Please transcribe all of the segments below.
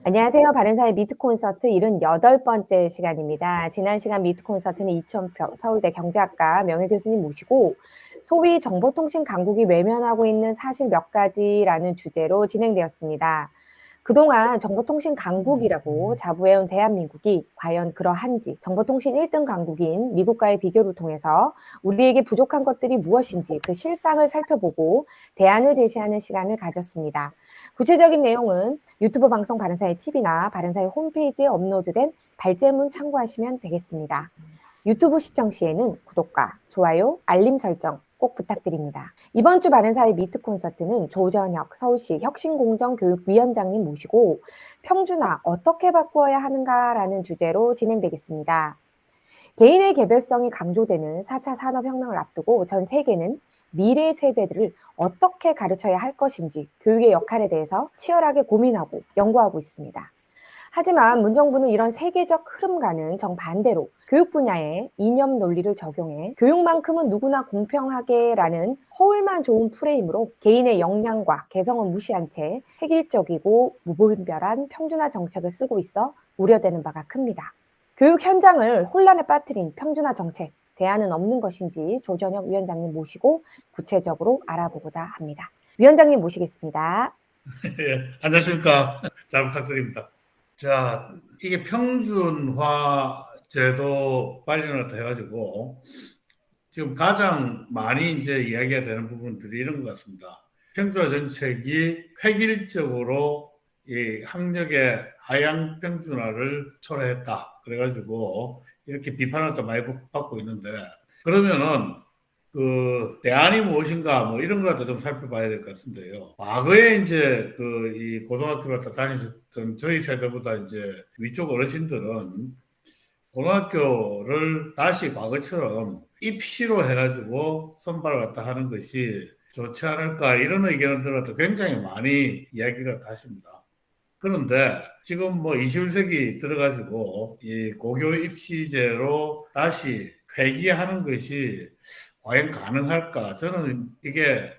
안녕하세요. 바른사의 미트 콘서트 78번째 시간입니다. 지난 시간 미트 콘서트는 이천평 서울대 경제학과 명예교수님 모시고 소위 정보통신 강국이 외면하고 있는 사실 몇 가지라는 주제로 진행되었습니다. 그동안 정보통신 강국이라고 자부해온 대한민국이 과연 그러한지, 정보통신 1등 강국인 미국과의 비교를 통해서 우리에게 부족한 것들이 무엇인지 그 실상을 살펴보고 대안을 제시하는 시간을 가졌습니다. 구체적인 내용은 유튜브 방송 바른사의 TV나 바른사의 홈페이지에 업로드된 발제문 참고하시면 되겠습니다. 유튜브 시청 시에는 구독과 좋아요, 알림 설정 꼭 부탁드립니다. 이번 주 바른사의 미트 콘서트는 조전혁 서울시 혁신공정교육위원장님 모시고 평준화 어떻게 바꾸어야 하는가라는 주제로 진행되겠습니다. 개인의 개별성이 강조되는 4차 산업혁명을 앞두고 전 세계는 미래 세대들을 어떻게 가르쳐야 할 것인지 교육의 역할에 대해서 치열하게 고민하고 연구하고 있습니다. 하지만 문정부는 이런 세계적 흐름과는 정반대로 교육 분야에 이념 논리를 적용해 교육만큼은 누구나 공평하게라는 허울만 좋은 프레임으로 개인의 역량과 개성을 무시한 채 획일적이고 무분별한 평준화 정책을 쓰고 있어 우려되는 바가 큽니다. 교육 현장을 혼란에 빠뜨린 평준화 정책, 대안은 없는 것인지 조전혁 위원장님 모시고 구체적으로 알아보고자 합니다. 위원장님 모시겠습니다. 예, 안녕하십니까. 잘 부탁드립니다. 자, 이게 평준화 제도 관련을 해가지고 지금 가장 많이 이제 이야기가 되는 부분들이 이런 것 같습니다. 평준화 정책이 획일적으로 이 학력의 하향 평준화를 초래했다. 그래가지고 이렇게 비판을 또 많이 받고 있는데, 그러면은 그 대안이 무엇인가 뭐 이런 걸 좀 살펴봐야 될 것 같은데요. 과거에 이제 그 이 고등학교를 다니셨던 저희 세대보다 이제 위쪽 어르신들은 고등학교를 다시 과거처럼 입시로 해가지고 선발을 갖다 하는 것이 좋지 않을까 이런 의견을 들어도 굉장히 많이 이야기를 하십니다. 그런데 지금 뭐 21세기 들어가지고 이 고교 입시제로 다시 회귀하는 것이 과연 가능할까? 저는 이게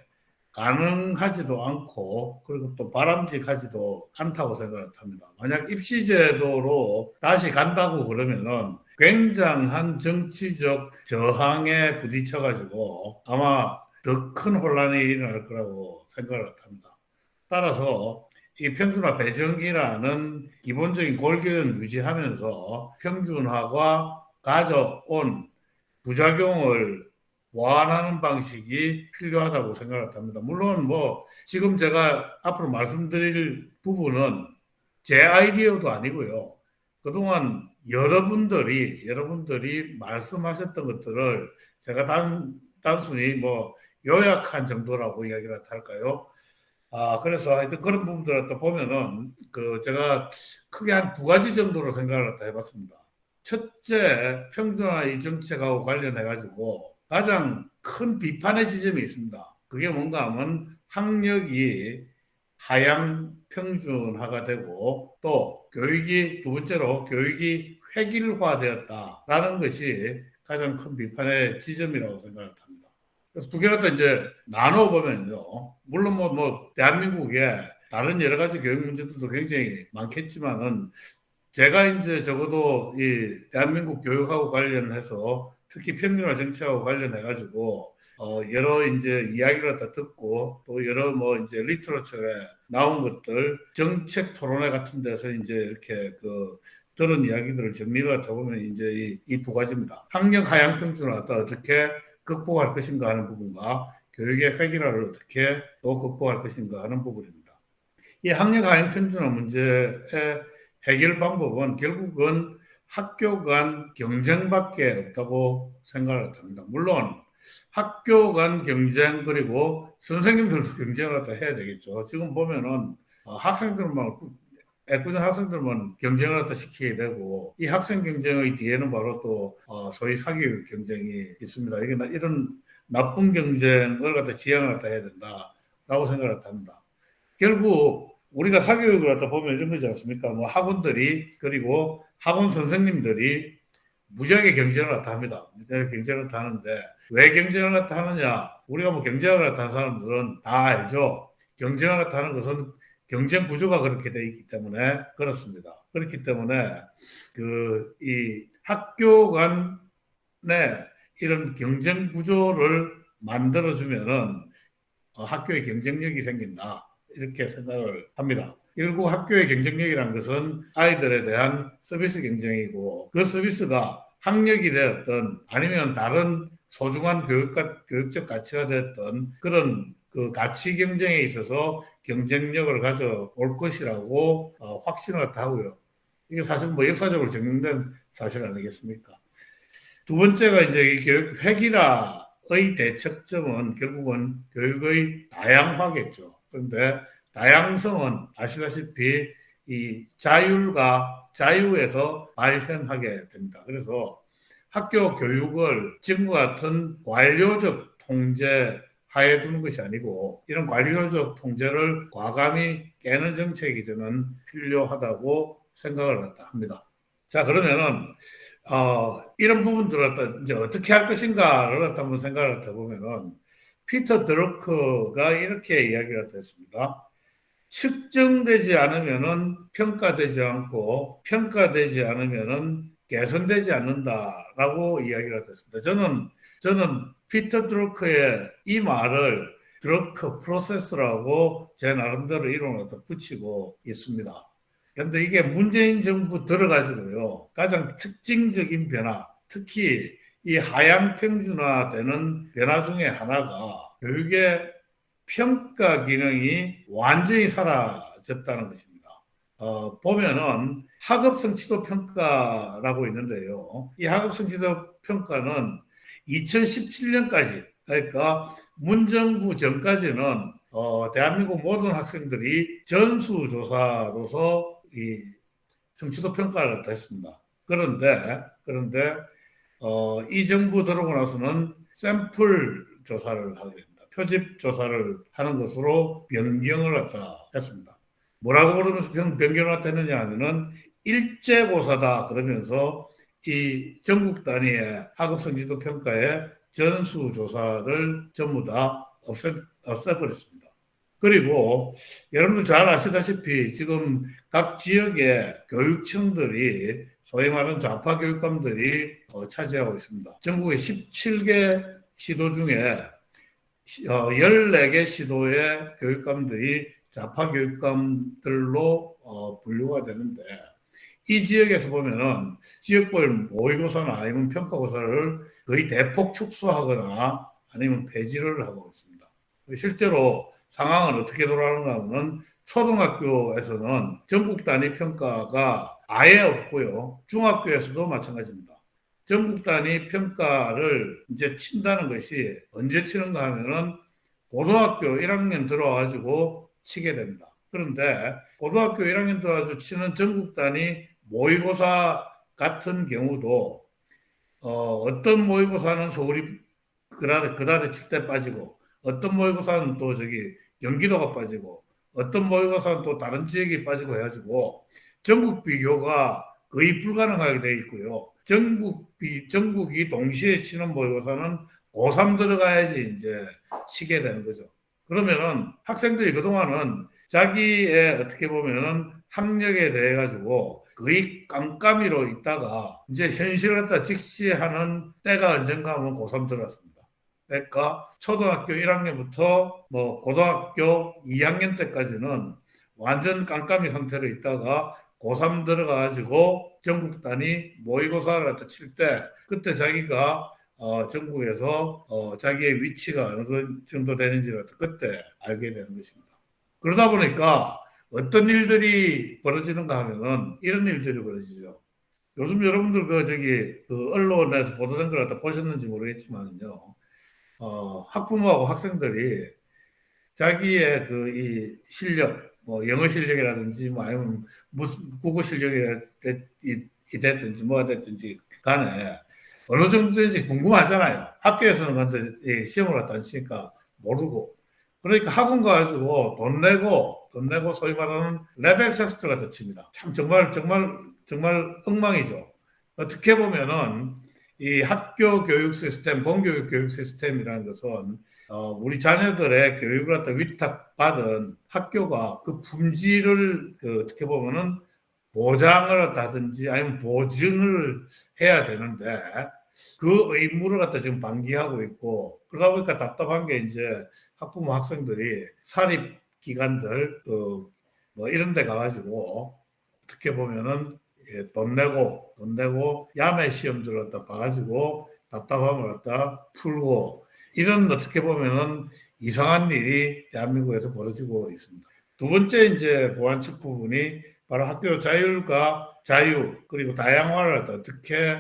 가능하지도 않고 그리고 또 바람직하지도 않다고 생각을 합니다. 만약 입시제도로 다시 간다고 그러면은 굉장한 정치적 저항에 부딪혀가지고 아마 더 큰 혼란이 일어날 거라고 생각을 합니다. 따라서 이 평준화 배정이라는 기본적인 골격을 유지하면서 평준화가 가져온 부작용을 보완하는 방식이 필요하다고 생각을 합니다. 물론 뭐 지금 제가 앞으로 말씀드릴 부분은 제 아이디어도 아니고요. 그동안 여러분들이 말씀하셨던 것들을 제가 단순히 뭐 요약한 정도라고 이야기를 할까요? 그래서 하여튼 그런 부분들을 또 보면은 그 제가 크게 한 두 가지 정도로 생각을 해봤습니다. 첫째, 평준화 이 정책하고 관련해가지고 가장 큰 비판의 지점이 있습니다. 그게 뭔가 하면 학력이 하향 평준화가 되고 또 교육이 두 번째로 교육이 획일화되었다라는 것이 가장 큰 비판의 지점이라고 생각을 합니다. 그래서 두 개를 또 이제 나눠 보면요. 물론 대한민국에 다른 여러 가지 교육 문제들도 굉장히 많겠지만은 제가 이제 적어도 이 대한민국 교육하고 관련해서 특히 평준화 정책하고 관련해 가지고 여러 이제 이야기를 다 듣고 또 여러 뭐 이제 리터러처에 나온 것들 정책 토론회 같은 데서 이제 이렇게 그 들은 이야기들을 정리를 하다 보면 이제 이 두 가지입니다. 학력 하향 평준화를 어떻게 극복할 것인가 하는 부분과 교육의 획일화를 어떻게 또 극복할 것인가 하는 부분입니다. 이 학력 하향 평준화 문제의 해결 방법은 결국은 학교 간 경쟁밖에 없다고 생각을 합니다. 물론 학교 간 경쟁 그리고 선생님들도 경쟁을 해야 되겠죠. 지금 보면은 학생들만 애꿎은 학생들만 경쟁을 갖다 시키게 되고 이 학생 경쟁의 뒤에는 바로 또 소위 사교육 경쟁이 있습니다. 이런 나쁜 경쟁을 갖다 지양을 갖다 해야 된다라고 생각을 합니다. 결국 우리가 사교육을 갖다 보면 이런 거지 않습니까? 뭐 학원들이 그리고 학원 선생님들이 무지하게 경쟁을 갖다 합니다. 무지하게 경쟁을 갖다 하는데 왜 경쟁을 갖다 하느냐? 우리가 뭐 경쟁을 갖다 하는 사람들은 다 알죠. 경쟁을 갖다 하는 것은 경쟁 구조가 그렇게 돼 있기 때문에 그렇습니다. 그렇기 때문에 이 학교 간의 이런 경쟁 구조를 만들어주면은 학교의 경쟁력이 생긴다. 이렇게 생각을 합니다. 결국 학교의 경쟁력이라는 것은 아이들에 대한 서비스 경쟁이고 그 서비스가 학력이 되었던 아니면 다른 소중한 교육적 가치가 되었던 그런 그 가치 경쟁에 있어서 경쟁력을 가져올 것이라고 확신을 하고요. 이게 사실 뭐 역사적으로 증명된 사실 아니겠습니까? 두 번째가 이제 이 교육 획일화의 대척점은 결국은 교육의 다양화겠죠. 그런데 다양성은 아시다시피 이 자유에서 발현하게 됩니다. 그래서 학교 교육을 지금과 같은 관료적 통제 하에 두는 것이 아니고 이런 관료적 통제를 과감히 깨는 정책이 저는 필요하다고 생각을 합니다. 자, 그러면은 이런 부분들을 갖다 이제 어떻게 할 것인가를 갖다 한번 생각을 하다 보면은 피터 드러커가 이렇게 이야기를 했습니다. 측정되지 않으면은 평가되지 않고 평가되지 않으면은 개선되지 않는다라고 이야기를 했습니다. 저는 피터 드러커의 이 말을 드러커 프로세스라고 제 나름대로 이름을 갖다 붙이고 있습니다. 그런데 이게 문재인 정부 들어가지고요. 가장 특징적인 변화, 특히 이 하향 평준화되는 변화 중에 하나가 교육의 평가 기능이 완전히 사라졌다는 것입니다. 보면은 학업 성취도 평가라고 있는데요. 이 학업 성취도 평가는 2017년까지 그러니까 문정부 전까지는 대한민국 모든 학생들이 전수조사로서 이 성취도 평가를 했습니다. 그런데 이 정부 들어오고 나서는 샘플 조사를 하게 됩니다. 표집 조사를 하는 것으로 변경을 했습니다. 뭐라고 그러면서 변경을 했느냐 하면은 일제고사다 그러면서 이 전국 단위의 학업 성취도 평가의 전수조사를 전부 다 없애버렸습니다. 그리고 여러분들 잘 아시다시피 지금 각 지역의 교육청들이 소위 말하는 좌파 교육감들이 차지하고 있습니다. 전국의 17개 시도 중에 14개 시도의 교육감들이 좌파 교육감들로 분류가 되는데 이 지역에서 보면은 지역별 모의고사나 아니면 평가고사를 거의 대폭 축소하거나 아니면 폐지를 하고 있습니다. 실제로 상황은 어떻게 돌아가는가 하면 초등학교에서는 전국 단위 평가가 아예 없고요. 중학교에서도 마찬가지입니다. 전국 단위 평가를 이제 친다는 것이 언제 치는가 하면은 고등학교 1학년 들어와가지고 치게 됩니다. 그런데 고등학교 1학년 들어와서 치는 전국 단위 모의고사 같은 경우도 어떤 모의고사는 서울이 그달에 칠 때 빠지고 어떤 모의고사는 또 경기도가 빠지고 어떤 모의고사는 또 다른 지역이 빠지고 해가지고 전국 비교가 거의 불가능하게 되어 있고요. 전국이 동시에 치는 모의고사는 고3 들어가야지 이제 치게 되는 거죠. 그러면은 학생들이 그동안은 자기의 어떻게 보면은 학력에 대해 가지고 거의 깜깜이로 있다가 이제 현실을 갖다 직시하는 때가 언젠가 하면 고3 들어갔습니다. 그러니까 초등학교 1학년부터 뭐 고등학교 2학년 때까지는 완전 깜깜이 상태로 있다가 고3 들어가가지고 전국 단위 모의고사를 갖다 칠 때 그때 자기가 전국에서 자기의 위치가 어느 정도 되는지를 그때 알게 되는 것입니다. 그러다 보니까 어떤 일들이 벌어지는가 하면은 이런 일들이 벌어지죠. 요즘 여러분들 그 언론에서 보도된 걸 갖다 보셨는지 모르겠지만요. 학부모하고 학생들이 자기의 이 실력, 뭐 영어 실력이라든지 뭐 아니면 무슨 국어 실력이 됐든지 뭐가 됐든지 간에 어느 정도인지 궁금하잖아요. 학교에서는 근데 시험을 갖다 안 치니까 모르고. 그러니까 학원 가가지고 돈 내고 소위 말하는 레벨 테스트를 갖다 칩니다. 참 정말 엉망이죠. 어떻게 보면은 이 학교 교육 시스템, 공교육 교육 시스템이라는 것은 우리 자녀들의 교육을 갖다 위탁받은 학교가 그 품질을 어떻게 보면은 보장을 하든지 아니면 보증을 해야 되는데 그 의무를 갖다 지금 방기하고 있고 그러다 보니까 답답한 게 이제 학부모 학생들이 사립 기관들 뭐 이런 데 가가지고 어떻게 보면은 돈 내고 야매 시험들을 갖다 봐가지고 답답함을 갖다 풀고 이런 어떻게 보면은 이상한 일이 대한민국에서 벌어지고 있습니다. 두 번째 이제 보완책 부분이 바로 학교 자율과 자유 그리고 다양화를 어떻게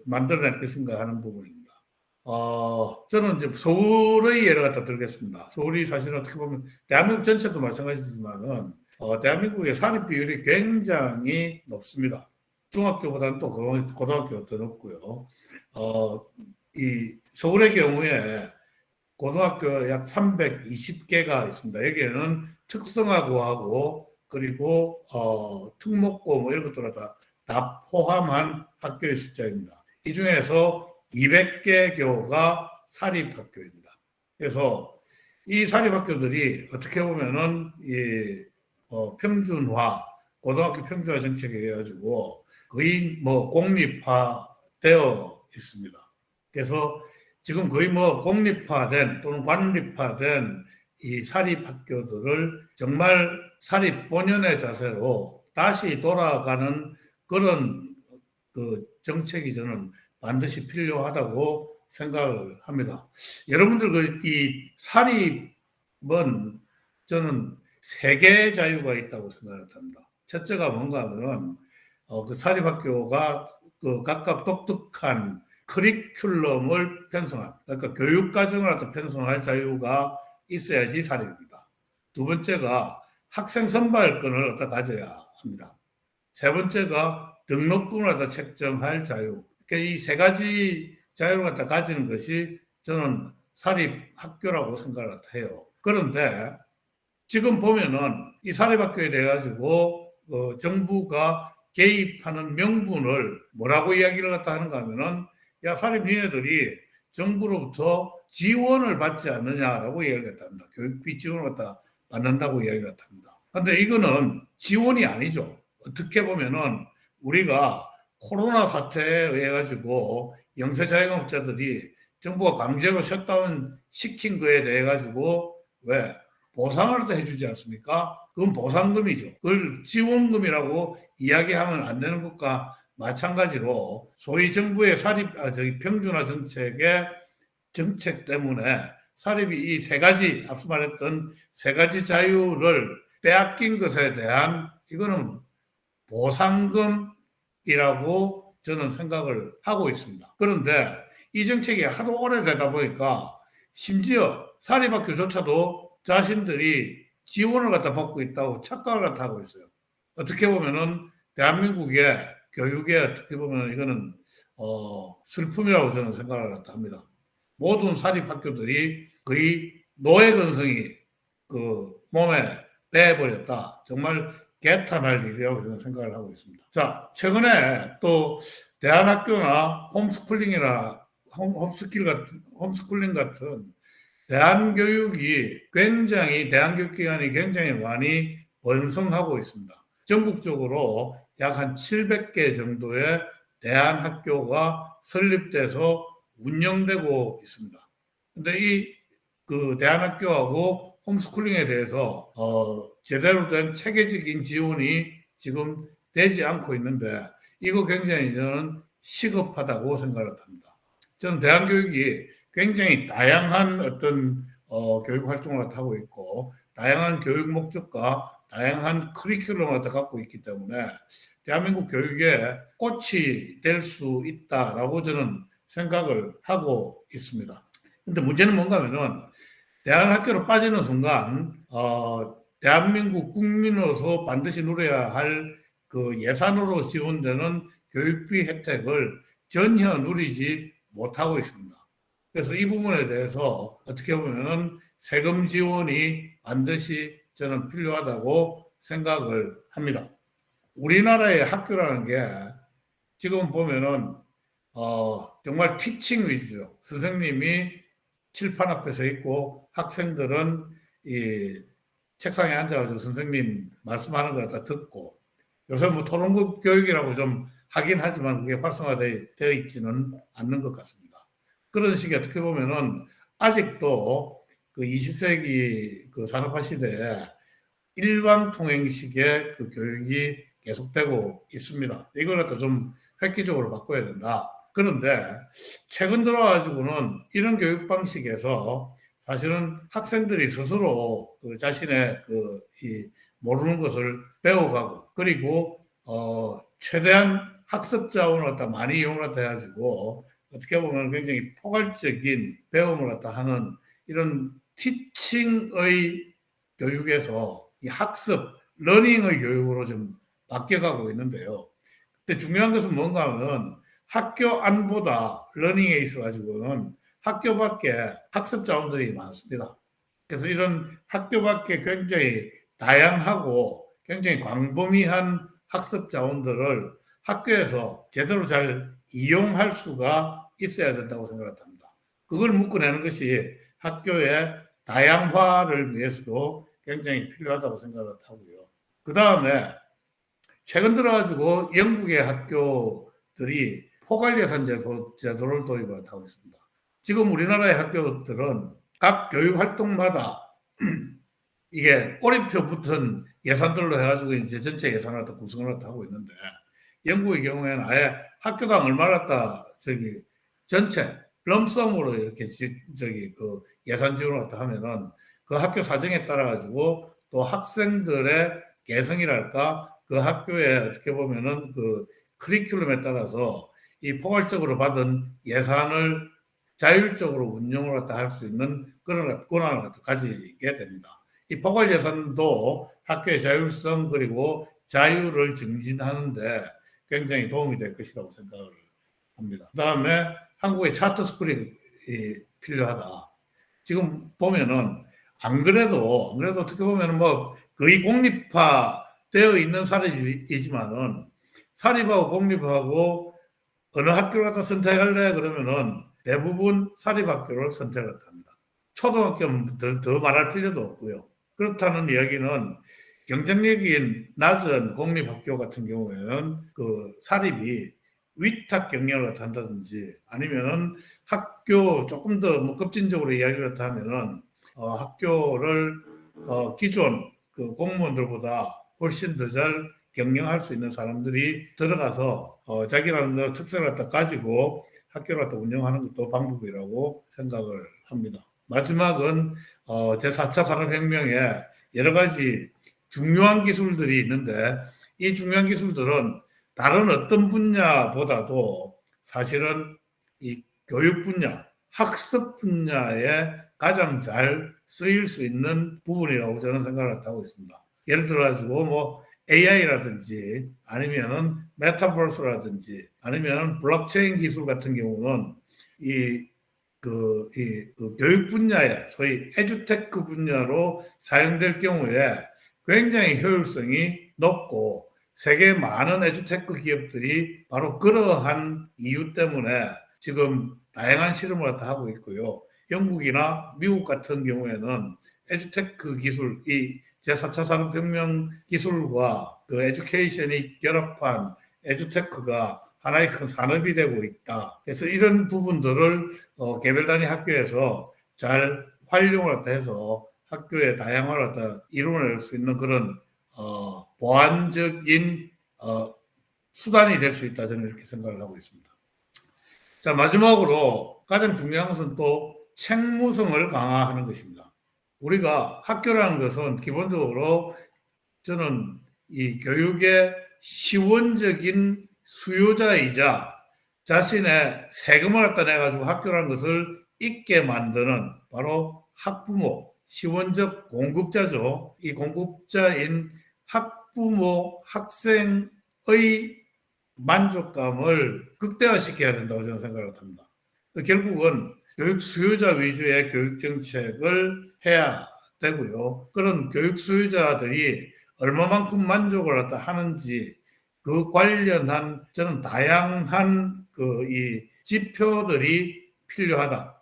만들어낼 것인가 하는 부분입니다. 저는 이제 서울의 예를 갖다 들겠습니다. 서울이 사실 어떻게 보면 대한민국 전체도 마찬가지지만은 대한민국의 사립 비율이 굉장히 높습니다. 중학교보다는 또 고등학교가 더 높고요. 이 서울의 경우에 고등학교 약 320개가 있습니다. 여기에는 특성화고하고 그리고 특목고 뭐 이런 것들을 다 포함한 학교의 숫자입니다. 이 중에서 200개 교가 사립학교입니다. 그래서 이 사립학교들이 어떻게 보면은 평준화, 고등학교 평준화 정책에 의해 가지고 거의 뭐 공립화되어 있습니다. 그래서 지금 거의 뭐 공립화된 또는 관립화된 이 사립학교들을 정말 사립 본연의 자세로 다시 돌아가는 그런 정책이 저는 반드시 필요하다고 생각을 합니다. 여러분들 이 사립은 저는 세 개의 자유가 있다고 생각을 합니다. 첫째가 뭔가 하면 그 사립학교가 각각 독특한 커리큘럼을 편성한 그러니까 교육 과정을 편성할 자유가 있어야지 사립입니다. 두 번째가 학생 선발권을 가져야 합니다. 세 번째가 등록금을 책정할 자유. 그러니까 이 세 가지 자유를 가지는 것이 저는 사립학교라고 생각을 해요. 그런데 지금 보면은 이 사립학교에 대해 가지고 정부가 개입하는 명분을 뭐라고 이야기를 하는가 하면은 야 사립 니네들이 정부로부터 지원을 받지 않느냐라고 이야기를 합니다. 교육비 지원을 받는다고 이야기를 합니다. 그런데 이거는 지원이 아니죠. 어떻게 보면은 우리가 코로나 사태에 의해 가지고 영세 자영업자들이 정부가 강제로 셧다운 시킨 거에 대해 가지고 왜 보상을 또 해주지 않습니까? 그건 보상금이죠. 그걸 지원금이라고 이야기하면 안 되는 것과 마찬가지로 소위 정부의 평준화 정책 때문에 사립이 이 세 가지 앞서 말했던 세 가지 자유를 빼앗긴 것에 대한 이거는 보상금이라고 저는 생각을 하고 있습니다. 그런데 이 정책이 하도 오래되다 보니까 심지어 사립학교조차도 자신들이 지원을 받고 있다고 착각을 하고 있어요. 어떻게 보면은 대한민국의 교육에 어떻게 보면 이거는 슬픔이라고 저는 생각을 합니다. 모든 사립학교들이 거의 노예 근성이 몸에 배버렸다. 정말 개탄할 일이라고 저는 생각을 하고 있습니다. 자, 최근에 또 대안학교나 홈스쿨링 같은 대한교육기관이 굉장히 많이 번성하고 있습니다. 전국적으로 약 한 700개 정도의 대안학교가 설립돼서 운영되고 있습니다. 근데 대안학교하고 홈스쿨링에 대해서 제대로 된 체계적인 지원이 지금 되지 않고 있는데 이거 굉장히 저는 시급하다고 생각을 합니다. 저는 대한교육이 굉장히 다양한 어떤 교육 활동을 하고 있고 다양한 교육 목적과 다양한 커리큘럼을 갖고 있기 때문에 대한민국 교육의 꽃이 될 수 있다라고 저는 생각을 하고 있습니다. 근데 문제는 뭔가 하면은 대안학교로 빠지는 순간 대한민국 국민으로서 반드시 누려야 할 예산으로 지원되는 교육비 혜택을 전혀 누리지 못하고 있습니다. 그래서 이 부분에 대해서 어떻게 보면은 세금 지원이 반드시 저는 필요하다고 생각을 합니다. 우리나라의 학교라는 게 지금 보면은 정말 티칭 위주죠. 선생님이 칠판 앞에 서 있고 학생들은 이 책상에 앉아가지고 선생님 말씀하는 걸 갖다 듣고, 요새 뭐 토론급 교육이라고 좀 하긴 하지만 그게 활성화되어 있지는 않는 것 같습니다. 그런 식이 어떻게 보면은 아직도 그 20세기 그 산업화 시대에 일반 통행식의 그 교육이 계속되고 있습니다. 이걸 갖다 좀 획기적으로 바꿔야 된다. 그런데 최근 들어가지고는 이런 교육 방식에서 사실은 학생들이 스스로 그 자신의 이 모르는 것을 배워가고, 그리고 최대한 학습 자원을 갖다 많이 이용을 갖다 해가지고 어떻게 보면 굉장히 포괄적인 배움을 갖다 하는 이런 티칭의 교육에서 이 학습, 러닝의 교육으로 좀 바뀌어가고 있는데요. 근데 중요한 것은 뭔가 하면 학교 안보다 러닝에 있어가지고는 학교 밖에 학습 자원들이 많습니다. 그래서 이런 학교 밖에 굉장히 다양하고 굉장히 광범위한 학습 자원들을 학교에서 제대로 잘 이용할 수가 있어야 된다고 생각합니다. 그걸 묶어내는 것이 학교의 다양화를 위해서도 굉장히 필요하다고 생각을 하고요. 그 다음에 최근 들어가지고 영국의 학교들이 포괄예산 제도를 도입을 하고 있습니다. 지금 우리나라의 학교들은 각 교육 활동마다 이게 꼬리표 붙은 예산들로 해가지고 이제 전체 예산을 다 구성을 하고 있는데, 영국의 경우에는 아예 학교당 얼마나 다 전체 럼썸으로 이렇게 그 예산 지원을 갖다 하면은 그 학교 사정에 따라 가지고 또 학생들의 개성이랄까, 그 학교에 어떻게 보면은 그 커리큘럼에 따라서 이 포괄적으로 받은 예산을 자율적으로 운영을 갖다 할 수 있는 그런 권한을 갖다 가지게 됩니다. 이 포괄 예산도 학교의 자율성 그리고 자유를 증진하는데 굉장히 도움이 될 것이라고 생각을 합니다. 그다음에 한국의 차터 스쿨이 필요하다. 지금 보면은 안 그래도 어떻게 보면은 뭐 거의 공립화되어 있는 사립이지만은 사립하고 공립하고 어느 학교를 갖다 선택할래 그러면은 대부분 사립학교를 선택을 합니다. 초등학교는 더 말할 필요도 없고요. 그렇다는 이야기는 경쟁력이 낮은 공립학교 같은 경우에는 그 사립이 위탁 경영을 한다든지 아니면은 학교 조금 더 뭐 급진적으로 이야기를 하면은 학교를 기존 그 공무원들보다 훨씬 더 잘 경영할 수 있는 사람들이 들어가서 자기라는 특색을 갖다 가지고 학교를 갖다 운영하는 것도 방법이라고 생각을 합니다. 마지막은 제4차 산업혁명에 여러 가지 중요한 기술들이 있는데, 이 중요한 기술들은 다른 어떤 분야보다도 사실은 이 교육 분야, 학습 분야에 가장 잘 쓰일 수 있는 부분이라고 저는 생각을 하고 있습니다. 예를 들어가지고 뭐 AI라든지 아니면은 메타버스라든지 아니면 블록체인 기술 같은 경우는 그 교육 분야에 소위 에듀테크 분야로 사용될 경우에 굉장히 효율성이 높고, 세계 많은 에듀테크 기업들이 바로 그러한 이유 때문에 지금 다양한 실험을 하고 있고요. 영국이나 미국 같은 경우에는 에듀테크 기술, 이 제4차 산업혁명 기술과 그 에듀케이션이 결합한 에듀테크가 하나의 큰 산업이 되고 있다. 그래서 이런 부분들을 개별 단위 학교에서 잘 활용을 해서 학교의 다양화를 이루어낼 수 있는 그런 보완적인 수단이 될 수 있다, 저는 이렇게 생각을 하고 있습니다. 자, 마지막으로 가장 중요한 것은 또 책무성을 강화하는 것입니다. 우리가 학교라는 것은 기본적으로 저는 이 교육의 시원적인 수요자이자 자신의 세금을 갖다 내가지고 학교라는 것을 있게 만드는 바로 학부모, 시원적 공급자죠. 이 공급자인 학부모, 학생의 만족감을 극대화시켜야 된다고 저는 생각을 합니다. 결국은 교육 수요자 위주의 교육 정책을 해야 되고요. 그런 교육 수요자들이 얼마만큼 만족을 하는지 그 관련한 저는 다양한 이 지표들이 필요하다.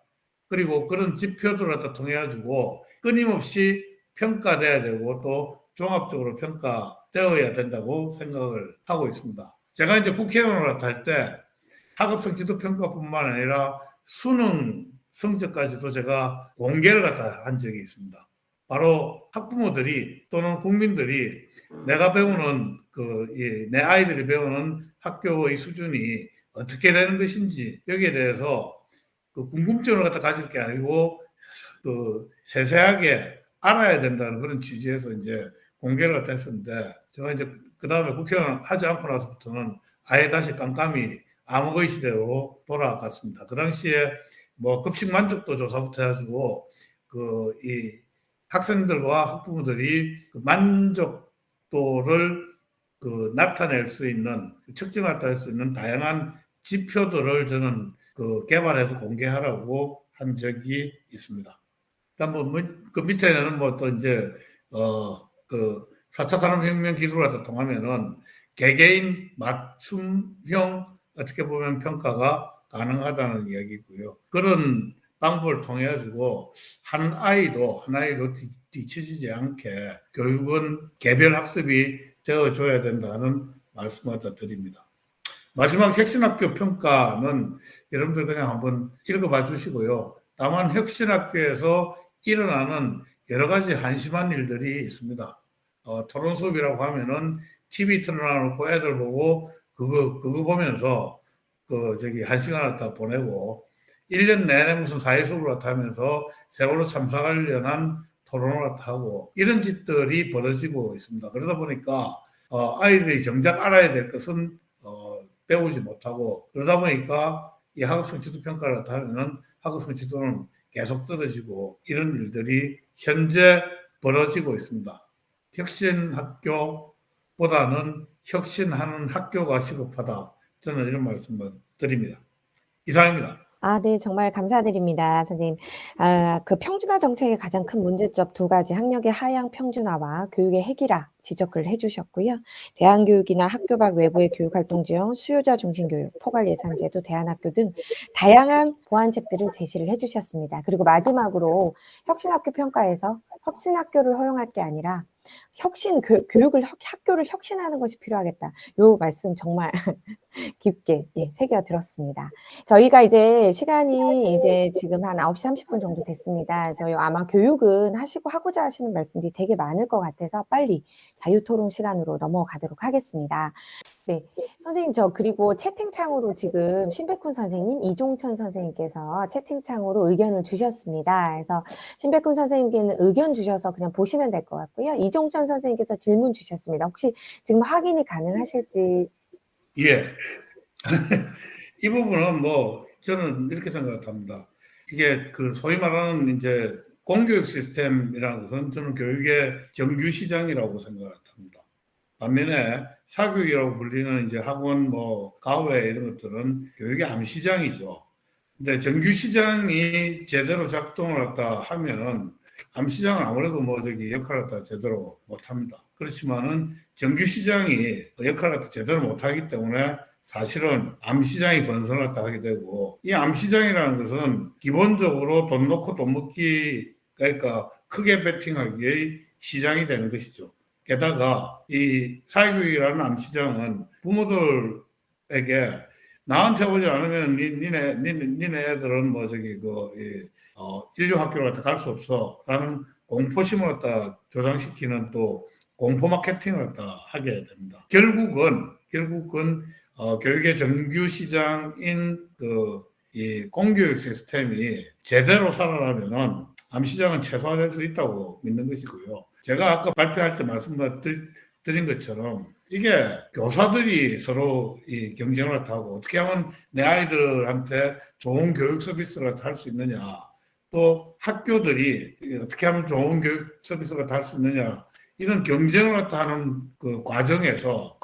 그리고 그런 지표들을 갖다 통해 가지고 끊임없이 평가돼야 되고 또 종합적으로 평가되어야 된다고 생각을 하고 있습니다. 제가 이제 국회의원을 할 때 학업성 지도평가뿐만 아니라 수능 성적까지도 제가 공개를 갖다 한 적이 있습니다. 바로 학부모들이 또는 국민들이 내가 배우는 내 아이들이 배우는 학교의 수준이 어떻게 되는 것인지 여기에 대해서 그 궁금증을 갖다 가질 게 아니고 그 세세하게 알아야 된다는 그런 취지에서 이제 공개를 갖다 했었는데 제가 이제 그 다음에 국회의원 하지 않고 나서부터는 아예 다시 깜깜이 암흑의 시대로 돌아갔습니다. 그 당시에 뭐 급식 만족도 조사부터 해가지고 이 학생들과 학부모들이 그 만족도를 나타낼 수 있는 측정할 수 있는 다양한 지표들을 저는 개발해서 공개하라고 한 적이 있습니다. 그다음 그 밑에는 뭐 또 이제 4차 산업혁명 기술을 갖다 통하면은 개개인 맞춤형 어떻게 보면 평가가 가능하다는 이야기고요. 그런 방법을 통해 가지고 한 아이도 뒤처지지 않게 교육은 개별 학습이 되어줘야 된다는 말씀을 드립니다. 마지막 혁신학교 평가는 여러분들 그냥 한번 읽어봐 주시고요. 다만 혁신학교에서 일어나는 여러 가지 한심한 일들이 있습니다. 토론 수업이라고 하면은 TV 틀어놓고 애들 보고 그거 보면서 한 시간을 다 보내고 1년 내내 무슨 사회 수업을 하면서 세월호 참사 관련한 토론을 하고 이런 짓들이 벌어지고 있습니다. 그러다 보니까 아이들이 정작 알아야 될 것은 배우지 못하고 그러다 보니까 이 학업성 지도 평가를 하면은 학업성 지도는 계속 떨어지고 이런 일들이 현재 벌어지고 있습니다. 혁신 학교보다는 혁신하는 학교가 시급하다. 저는 이런 말씀을 드립니다. 이상입니다. 네, 정말 감사드립니다, 선생님. 그 평준화 정책의 가장 큰 문제점 두 가지, 학력의 하향 평준화와 교육의 획일화 지적을 해주셨고요. 대안교육이나 학교 밖 외부의 교육활동 지원, 수요자 중심 교육, 포괄 예산제도, 대안학교 등 다양한 보완책들을 제시를 해주셨습니다. 그리고 마지막으로 혁신학교 평가에서 혁신학교를 허용할 게 아니라 학교를 혁신하는 것이 필요하겠다. 요 말씀 정말 깊게 새겨 들었습니다. 저희가 이제 시간이 이제 지금 한 9시 30분 정도 됐습니다. 저희 아마 교육은 하고자 하시는 말씀들이 되게 많을 것 같아서 빨리 자유토론 시간으로 넘어가도록 하겠습니다. 네, 선생님 그리고 채팅창으로 지금 신백훈 선생님, 이종천 선생님께서 채팅창으로 의견을 주셨습니다. 그래서 신백훈 선생님께는 의견 주셔서 그냥 보시면 될 것 같고요. 이종천 선생님께서 질문 주셨습니다. 혹시 지금 확인이 가능하실지? 예. 이 부분은 뭐 저는 이렇게 생각합니다. 이게 소위 말하는 이제 공교육 시스템이라는 것은 저는 교육의 정규 시장이라고 생각합니다. 반면에 사교육이라고 불리는 이제 학원, 가외 이런 것들은 교육의 암시장이죠. 근데 정규 시장이 제대로 작동을 했다 하면은 암시장은 아무래도 역할을 갖다 제대로 못합니다. 그렇지만은 정규 시장이 역할을 갖다 제대로 못하기 때문에 사실은 암시장이 번성을 갖다 하게 되고 이 암시장이라는 것은 기본적으로 돈 놓고 돈 먹기 그러니까 크게 베팅하기의 시장이 되는 것이죠. 게다가 이 사회교육이라는 암시장은 부모들에게 나한테 오지 않으면 니네 애들은 인류 학교를 갖다 갈 수 없어라는 공포심을 갖다 조장시키는 또 공포 마케팅을 갖다 하게 됩니다. 결국은 교육의 정규 시장인 이 공교육 시스템이 제대로 살아나면은 암시장은 최소화될 수 있다고 믿는 것이고요. 제가 아까 발표할 때 말씀드린 것처럼 이게 교사들이 서로 이 경쟁을 하고 어떻게 하면 내 아이들한테 좋은 교육 서비스를 할 수 있느냐, 또 학교들이 어떻게 하면 좋은 교육 서비스를 할 수 있느냐 이런 경쟁을 하는 그 과정에서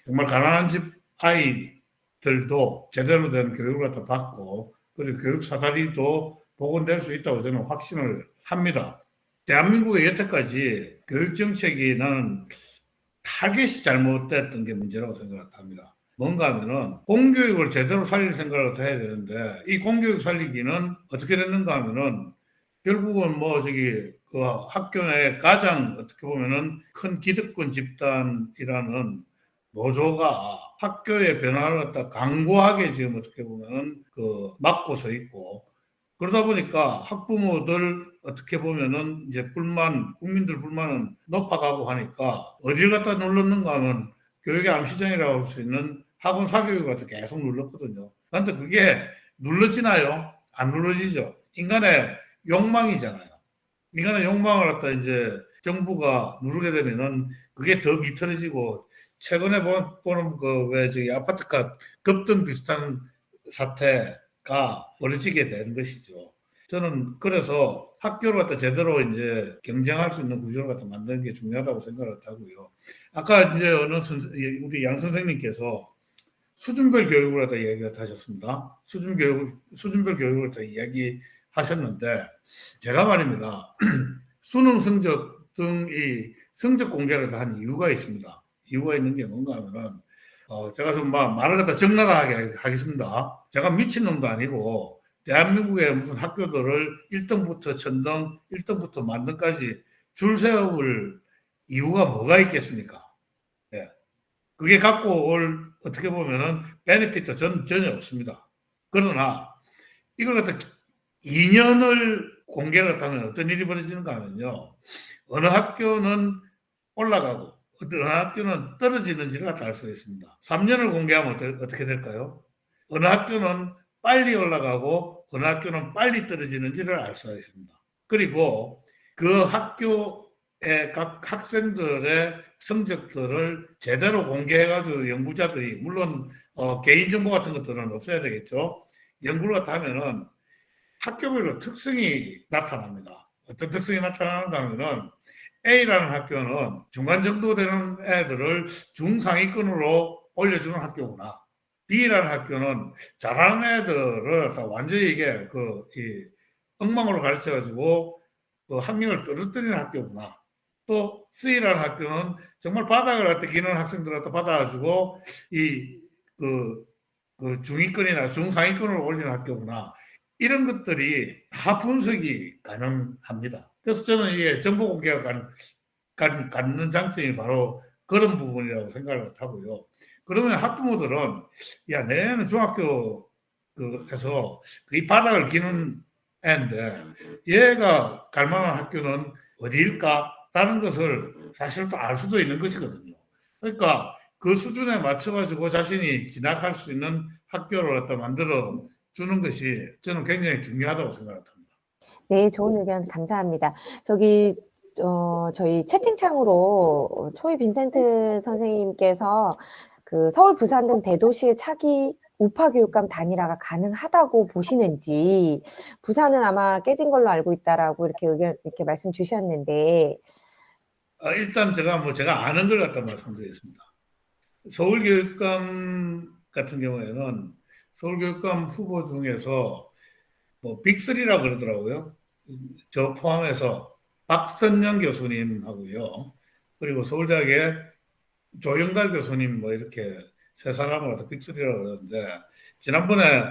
정말 가난한 집 아이들도 제대로 된 교육을 갖다 받고 그리고 교육 사다리도 복원될 수 있다고 저는 확신을 합니다. 대한민국의 여태까지 교육 정책이 나는 타겟이 잘못됐던 게 문제라고 생각합니다. 뭔가 하면은 공교육을 제대로 살릴 생각을 더 해야 되는데 이 공교육 살리기는 어떻게 됐는가 하면은 결국은 뭐 저기 그 학교 내 가장 어떻게 보면은 큰 기득권 집단이라는 노조가 학교의 변화를 갖다 강고하게 지금 어떻게 보면은 그 막고 서 있고 그러다 보니까 학부모들 어떻게 보면은 이제 국민들 불만은 높아가고 하니까 어디를 갖다 눌렀는가 하면 교육의 암시장이라고 할 수 있는 학원 사교육을 갖다 계속 눌렀거든요. 그런데 그게 눌러지나요? 안 눌러지죠. 인간의 욕망이잖아요. 인간의 욕망을 갖다 이제 정부가 누르게 되면은 그게 더 비틀어지고 최근에 보는 그 왜 저기 아파트값 급등 비슷한 사태가 벌어지게 되는 것이죠. 저는 그래서 학교를 갖다 제대로 이제 경쟁할 수 있는 구조를 갖다 만드는 게 중요하다고 생각을 하고요. 아까 이제 우리 양 선생님께서 수준별 교육을 갖다 이야기를 하셨습니다. 수준별 교육을 갖다 이야기하셨는데 제가 말입니다. 수능 성적 등 이 성적 공개를 한 이유가 있습니다. 이유가 있는 게 뭔가 하면은 제가 좀 말을 갖다 적나라하게 하겠습니다. 제가 미친놈도 아니고 대한민국의 무슨 학교들을 1등부터 천등, 1등부터 만등까지 줄 세울 이유가 뭐가 있겠습니까? 예. 그게 갖고 올 어떻게 보면은 베네핏도 전혀 없습니다. 그러나 이걸 갖다 2년을 공개를 하면 어떤 일이 벌어지는가 하면요. 어느 학교는 올라가고 어느 학교는 떨어지는지를 갖다 알 수가 있습니다. 3년을 공개하면 어떻게 될까요? 어느 학교는 빨리 올라가고 어느 학교는 빨리 떨어지는지를 알 수가 있습니다. 그리고 그 학교의 각 학생들의 성적들을 제대로 공개해가지고 연구자들이 물론 개인정보 같은 것들은 없어야 되겠죠. 연구를 하면은 학교별로 특성이 나타납니다. 어떤 특성이 나타나는가 하면은 A라는 학교는 중간 정도 되는 애들을 중상위권으로 올려주는 학교구나. B라는 학교는 잘하는 애들을 완전히 이게 이 엉망으로 가르쳐가지고 그 학력을 떨어뜨리는 학교구나. 또 C라는 학교는 정말 바닥을 갖다 기는 학생들을 갖다 받아가지고 그 중위권이나 중상위권을 올리는 학교구나. 이런 것들이 다 분석이 가능합니다. 그래서 저는 이게 정보 공개가 갖는 장점이 바로 그런 부분이라고 생각을 하고요. 그러면 학부모들은 야, 내는 중학교 에서 이 바닥을 기는 애인데 얘가 갈 만한 학교는 어디일까? 라는 것을 사실 또 알 수도 있는 것이거든요. 그러니까 그 수준에 맞춰가지고 자신이 진학할 수 있는 학교를 갖다 만들어 주는 것이 저는 굉장히 중요하다고 생각합니다. 네, 좋은 의견 감사합니다. 저희 채팅창으로 초이 빈센트 선생님께서 그 서울, 부산 등 대도시의 차기 우파 교육감 단일화가 가능하다고 보시는지, 부산은 아마 깨진 걸로 알고 있다라고 이렇게 말씀 주셨는데. 일단 제가 아는 걸 갖다 말씀드리겠습니다. 서울교육감 같은 경우에는 서울교육감 후보 중에서 뭐 빅3라고 그러더라고요. 저 포함해서 박선영 교수님하고요. 그리고 서울대학의 조영달 교수님 뭐 이렇게 세 사람을 빅3라고 그러는데 지난번에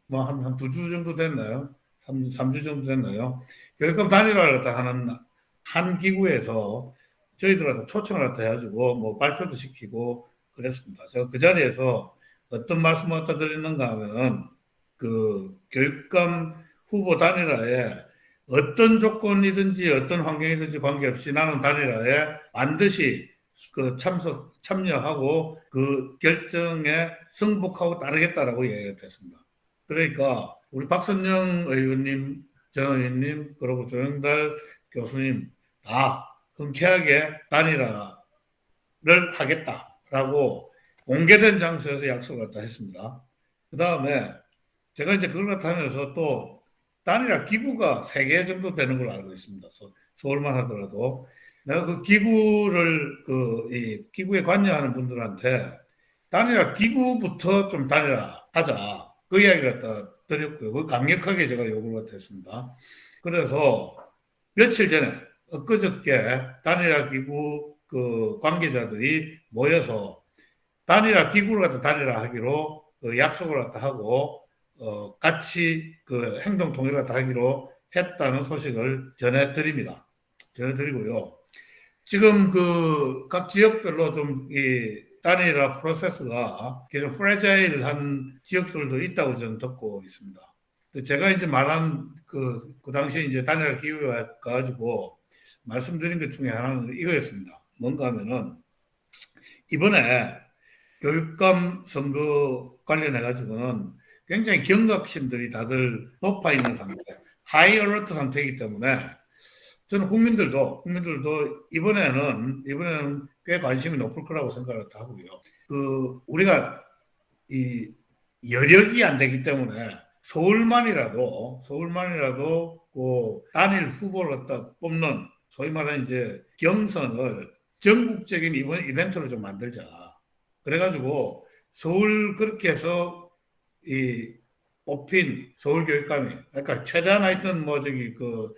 뭐 한 2주 정도 됐나요? 3주 정도 됐나요? 교육감 단일화를 하는 한 기구에서 저희들한테 초청을 해가지고 뭐 발표도 시키고 그랬습니다. 제가 그 자리에서 어떤 말씀을 갖다 드리는가 하면 그 교육감 후보 단일화에 어떤 조건이든지 어떤 환경이든지 관계없이 나는 단일화에 반드시 참여하고 그 결정에 승복하고 따르겠다라고 얘기가 됐습니다. 그러니까 우리 박선영 의원님, 전 의원님, 그리고 조영달 교수님 다 흔쾌하게 단일화를 하겠다라고 공개된 장소에서 약속을 했습니다. 그 다음에 제가 이제 그걸 하면서 또 단일화 기구가 3개 정도 되는 걸로 알고 있습니다. 서울만 하더라도 내가 그 기구를 이 기구에 관여하는 분들한테 단일화 기구부터 좀 단일화하자 그 이야기를 갖다 드렸고요. 그 강력하게 제가 요구를 했습니다. 그래서 며칠 전에 엊그저께 단일화 기구 그 관계자들이 모여서 단일화 기구를 갖다 단일화하기로 약속을 갖다 하고 같이 그 행동 통일을 갖다 하기로 했다는 소식을 전해드립니다. 전해드리고요. 지금 그 각 지역별로 좀 이 단일화 프로세스가 계속 프레자일한 지역들도 있다고 저는 듣고 있습니다. 제가 이제 말한 그 당시에 이제 단일화 기구가 가지고 말씀드린 것 중에 하나는 이거였습니다. 뭔가 하면은 이번에 교육감 선거 관련해 가지고는 굉장히 경각심들이 다들 높아 있는 상태, 하이 얼러트 상태이기 때문에 저는 국민들도 이번에는 꽤 관심이 높을 거라고 생각을 하고요. 그 우리가 이 여력이 안 되기 때문에 서울만이라도 그 단일 후보를 갖다 뽑는 소위 말하는 이제 경선을 전국적인 이벤트로 좀 만들자. 그래가지고 서울 그렇게 해서 이 뽑힌 서울교육감이 그러니까 최대한 하여튼 뭐 저기 그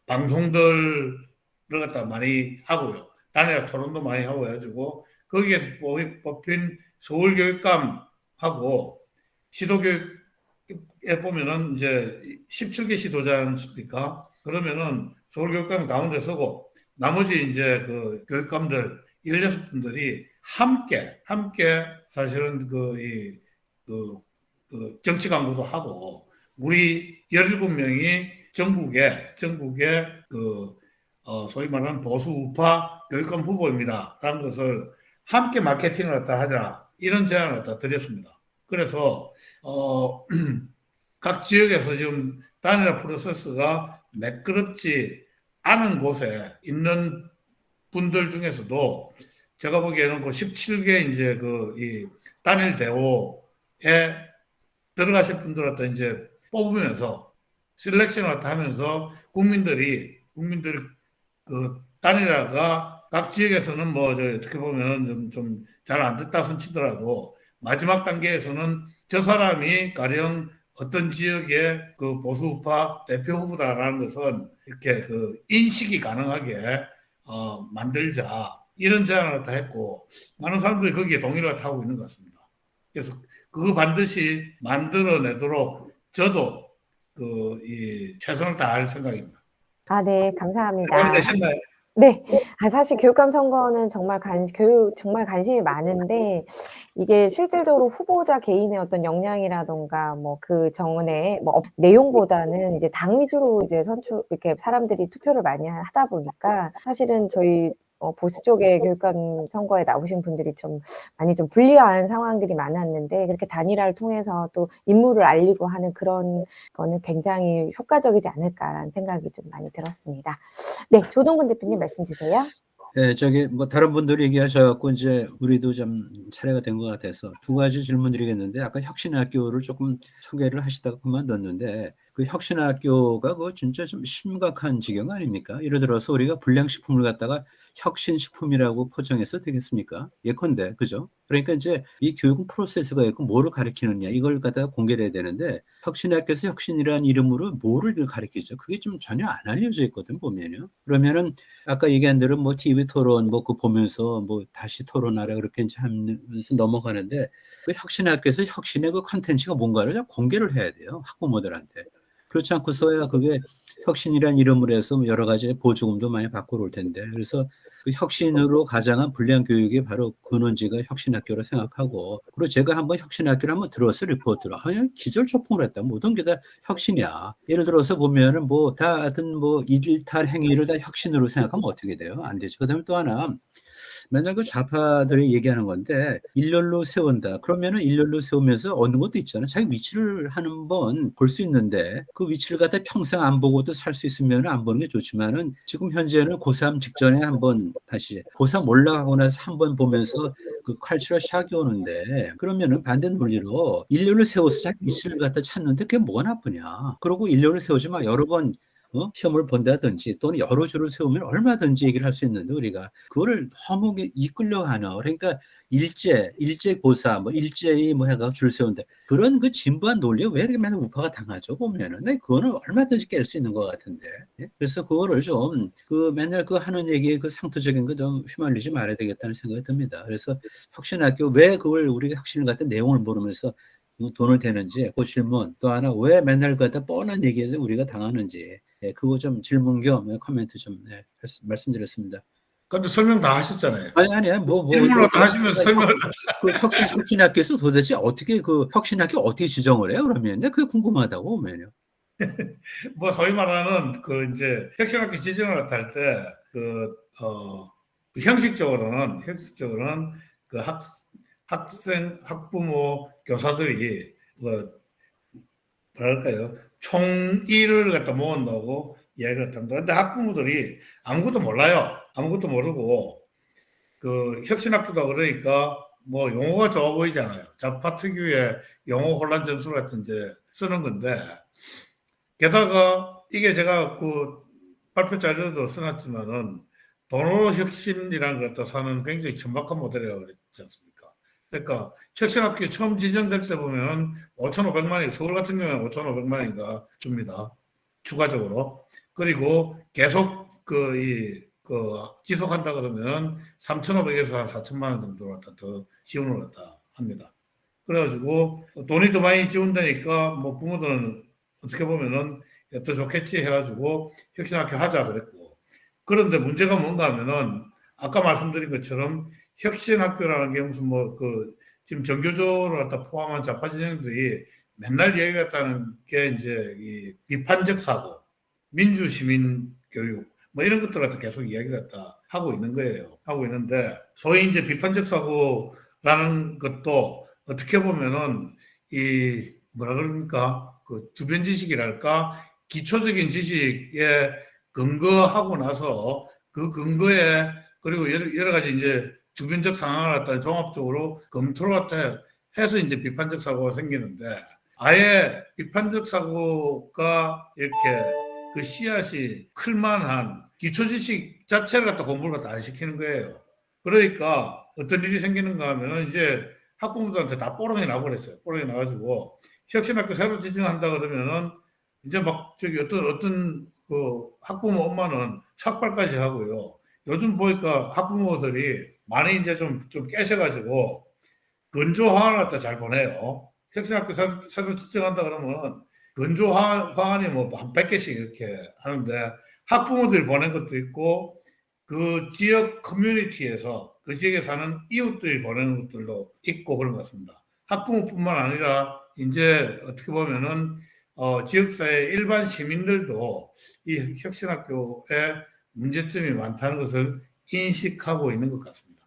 방송들을 갖다 많이 하고요. 단일화 토론도 많이 하고 해가지고 거기에서 뽑힌 서울교육감하고 시도교육에 보면은 이제 17개 시도지 않습니까? 그러면은 서울교육감 가운데 서고 나머지 이제 그 교육감들 16분들이 함께 사실은 그 정치 광고도 하고 우리 17명이 전국에 소위 말하는 보수 우파 교육감 후보입니다라는 것을 함께 마케팅을 갖다 하자 이런 제안을 갖다 드렸습니다. 그래서 각 지역에서 지금 단일화 프로세스가 매끄럽지 않은 곳에 있는 분들 중에서도 제가 보기에는 그 17개 이제 이 단일 대호에 들어가실 분들한테 이제 뽑으면서 셀렉션을 하면서 국민들이 그 단일화가 각 지역에서는 뭐 어떻게 보면은 좀 잘 안 됐다 손치더라도 마지막 단계에서는 저 사람이 가령 어떤 지역의 그 보수우파 대표 후보다라는 것은 이렇게 그 인식이 가능하게 만들자 이런 제안을 다 했고 많은 사람들이 거기에 동의를 하고 있는 것 같습니다. 그래서 그거 반드시 만들어내도록 저도 최선을 다할 생각입니다. 네, 감사합니다. 되셨나요? 네. 사실 교육감 선거는 정말 관심이 많은데 이게 실질적으로 후보자 개인의 어떤 역량이라던가 뭐 그 정원의 뭐 내용보다는 이제 당 위주로 이제 이렇게 사람들이 투표를 많이 하다 보니까 사실은 저희 보수 쪽의 교육감 선거에 나오신 분들이 좀 많이 좀 불리한 상황들이 많았는데 그렇게 단일화를 통해서 또 인물을 알리고 하는 그런 거는 굉장히 효과적이지 않을까라는 생각이 좀 많이 들었습니다. 네, 조동근 대표님 말씀 주세요. 네, 뭐 다른 분들이 얘기하셔갖고 이제 우리도 좀 차례가 된 것 같아서 두 가지 질문 드리겠는데 아까 혁신학교를 조금 소개를 하시다가 그만뒀는데 그 혁신학교가 그거 진짜 좀 심각한 지경 아닙니까? 예를 들어서 우리가 불량식품을 갖다가 혁신식품이라고 포장해서 되겠습니까? 예컨대, 그죠? 그러니까 이제 이 교육 프로세스가 있고 뭐를 가르치느냐 이걸 갖다가 공개를 해야 되는데 혁신학교에서 혁신이라는 이름으로 뭐를 가르치죠? 그게 좀 전혀 안 알려져 있거든 보면요. 그러면은 아까 얘기한 대로 뭐 TV 토론 뭐 그 보면서 뭐 다시 토론하라 그렇게 하면서 넘어가는데 그 혁신학교에서 혁신의 그 컨텐츠가 뭔가를 공개를 해야 돼요. 학부모들한테. 그렇지 않고서야 그게 혁신이라는 이름으로 해서 여러 가지 보조금도 많이 받고 올 텐데 그래서 그 혁신으로 가장한 불량 교육이 바로 근원지가 혁신학교라 생각하고 그리고 제가 한번 혁신학교를 한번 들었어요 리포트로 그냥 기절초풍을 했다 모든 게 다 혁신이야 예를 들어서 보면은 뭐 다든 뭐 일탈 행위를 다 혁신으로 생각하면 어떻게 돼요 안 되죠 그다음에 또 하나 맨날 그 좌파들이 얘기하는 건데 일렬로 세운다. 그러면은 일렬로 세우면서 얻는 것도 있잖아요. 자기 위치를 한 번 볼 수 있는데 그 위치를 갖다 평생 안 보고도 살 수 있으면 안 보는 게 좋지만은 지금 현재는 고3 직전에 한번 다시 고3 올라가고 나서 한번 보면서 그 칼치가 샥이 오는데 그러면은 반대 논리로 일렬로 세워서 자기 위치를 갖다 찾는데 그게 뭐가 나쁘냐. 그러고 일렬로 세우지 마. 여러 번 시험을 본다든지 또는 여러 주를 세우면 얼마든지 얘기를 할 수 있는데 우리가 그거를 너무 이끌려가는 그러니까 일제고사 뭐 일제히 뭐 해가 줄 세운데 그런 그 진부한 논리에 왜 이렇게 맨날 우파가 당하죠 보면은 네, 그거는 얼마든지 깰 수 있는 것 같은데 예? 그래서 그거를 좀 그 맨날 그 하는 얘기에 그 상투적인 거 좀 휘말리지 말아야 되겠다는 생각이 듭니다. 그래서 혁신학교 왜 그걸 우리가 혁신을 갖다 내용을 모르면서 돈을 대는지 그 질문 또 하나 왜 맨날 갖다 뻔한 얘기에서 우리가 당하는지 예, 그거 좀 질문 겸 코멘트 좀 네, 말씀드렸습니다. 근데 설명 다 하셨잖아요. 아니 질문을 다 하시면서 설명을 그 혁신학교에서 도대체 어떻게 그 혁신학교 어떻게 지정을 해요 그러면 그게 궁금하다고 보면요. 뭐 소위 말하는 그 이제 혁신학교 지정을 할 때 형식적으로는 그 학생, 학부모, 교사들이 뭐 뭐랄까요 총의를 갖다 모은다고 이야기를 합니다. 근데 학부모들이 아무것도 몰라요. 아무것도 모르고 그 혁신학교다 그러니까 뭐 용어가 좋아 보이잖아요. 좌파 특유의 용어 혼란 전술 같은 이제 쓰는 건데 게다가 이게 제가 그 발표 자료도 써놨지만은 돈으로 혁신이라는 걸 갖다 사는 굉장히 천박한 모델이라고 그랬지 않습니까? 그러니까 혁신학교 처음 지정될 때 보면 5,500만원, 서울 같은 경우는 5,500만원인가 줍니다. 추가적으로. 그리고 계속 지속한다 그러면 3,500에서 한 4천만 원 정도 갖다 더 지원을 갖다 합니다. 그래가지고 돈이 더 많이 지원되니까 뭐 부모들은 어떻게 보면은 더 좋겠지 해가지고 혁신학교 하자 그랬고 그런데 문제가 뭔가 하면은 아까 말씀드린 것처럼 혁신학교라는 게 무슨 뭐 지금 전교조를 갖다 포함한 좌파 진영들이 맨날 얘기했다는 게 이제 이 비판적 사고, 민주시민 교육 뭐 이런 것들 갖다 계속 이야기를 갖다 하고 있는 거예요. 하고 있는데 소위 이제 비판적 사고라는 것도 어떻게 보면은 이 뭐라 그럽니까 그 주변 지식이랄까 기초적인 지식에 근거하고 나서 그 근거에 그리고 여러 가지 이제 주변적 상황을 갖다 종합적으로 검토를 갖다 해서 이제 비판적 사고가 생기는데 아예 비판적 사고가 이렇게 그 씨앗이 클만한 기초 지식 자체를 갖다 공부를 갖다 안 시키는 거예요. 그러니까 어떤 일이 생기는가 하면 이제 학부모들한테 다 뽀롱이 나버렸어요. 뽀롱이 나가지고 혁신학교 새로 지정한다 그러면은 이제 막 저기 어떤 그 학부모 엄마는 삭발까지 하고요. 요즘 보니까 학부모들이 많이 이제 좀 깨셔가지고 건조 화환을 갖다 잘 보내요. 혁신학교 새로 지정한다 그러면 건조 화환이 뭐 한 100개씩 이렇게 하는데 학부모들이 보낸 것도 있고 그 지역 커뮤니티에서 그 지역에 사는 이웃들이 보내는 것들도 있고 그런 것 같습니다. 학부모뿐만 아니라 이제 어떻게 보면은 지역사회 일반 시민들도 이 혁신학교에 문제점이 많다는 것을 인식하고 있는 것 같습니다.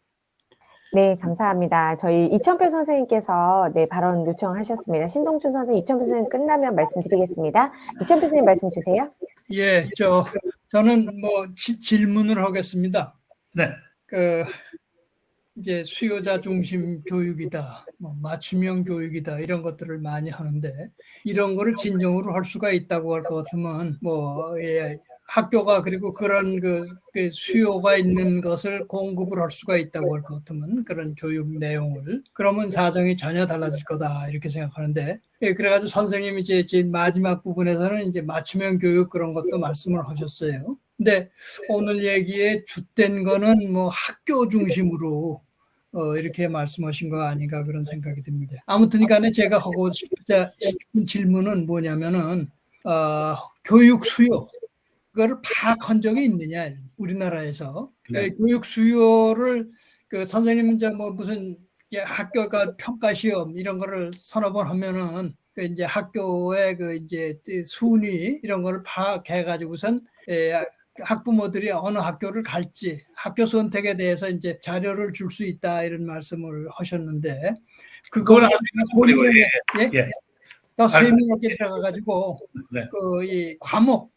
네, 감사합니다. 저희 이천표 선생님께서 네, 발언 요청하셨습니다. 신동춘 선생님, 이천표 선생님 끝나면 말씀드리겠습니다. 이천표 선생님 말씀 주세요. 예, 저는 뭐 질문을 하겠습니다. 네. 이제 수요자 중심 교육이다, 뭐 맞춤형 교육이다 이런 것들을 많이 하는데 이런 거를 진정으로 할 수가 있다고 할 것 같으면 학교가 그리고 그런 그 수요가 있는 것을 공급을 할 수가 있다고 할 것 같으면 그런 교육 내용을 그러면 사정이 전혀 달라질 거다 이렇게 생각하는데 그래가지고 선생님이 이제 마지막 부분에서는 이제 맞춤형 교육 그런 것도 말씀을 하셨어요. 근데 오늘 얘기에 주된 거는 뭐 학교 중심으로 이렇게 말씀하신 거 아닌가 그런 생각이 듭니다. 아무튼 간에 제가 하고 싶은 질문은 뭐냐면은 교육 수요 그거를 파악한 적이 있느냐 우리나라에서. 네. 교육 수요를 선생님은 이제 뭐 무슨 학교가 평가 시험 이런 거를 서너 번 하면은 이제 학교의 이제 순위 이런 거를 파악해 가지고선 학부모들이 어느 학교를 갈지 학교 선택에 대해서 이제 자료를 줄 수 있다 이런 말씀을 하셨는데 그거를 더 세밀하게 들어가가지고 네. 이 과목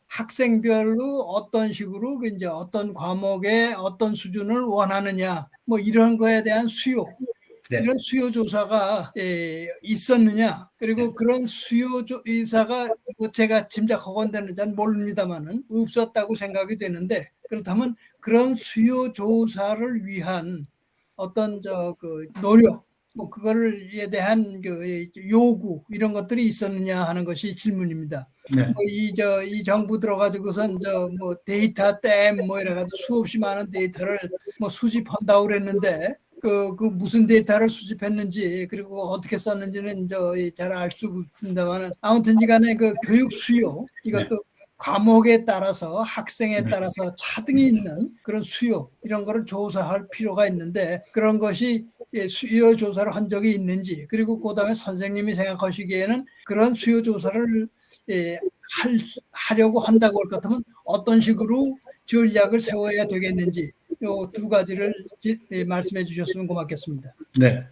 학생별로 어떤 식으로 이제 어떤 과목에 어떤 수준을 원하느냐 뭐 이런 거에 대한 수요 네. 이런 수요 조사가 있었느냐, 그리고 그런 수요 조사가 뭐 제가 짐작하건대는 잘 모릅니다만은 없었다고 생각이 되는데, 그렇다면 그런 수요 조사를 위한 어떤 그 노력, 뭐 그거에 대한 그 요구 이런 것들이 있었느냐 하는 것이 질문입니다. 네. 뭐 이 정부 들어가지고선 뭐 데이터 댐 뭐 이래가지고 수없이 많은 데이터를 뭐 수집한다고 그랬는데 그 무슨 데이터를 수집했는지 그리고 어떻게 썼는지는 잘 알 수 없습니다만은 아무튼지간에 그 교육 수요 이것도 과목에 따라서 학생에 따라서 차등이 있는 그런 수요 이런 거를 조사할 필요가 있는데 그런 것이 수요 조사를 한 적이 있는지 그리고 그다음에 선생님이 생각하시기에는 그런 수요 조사를 하려고 한다고 할 것 같으면 어떤 식으로 전략을 세워야 되겠는지 이 두 가지를 말씀해 주셨으면 고맙겠습니다. 네.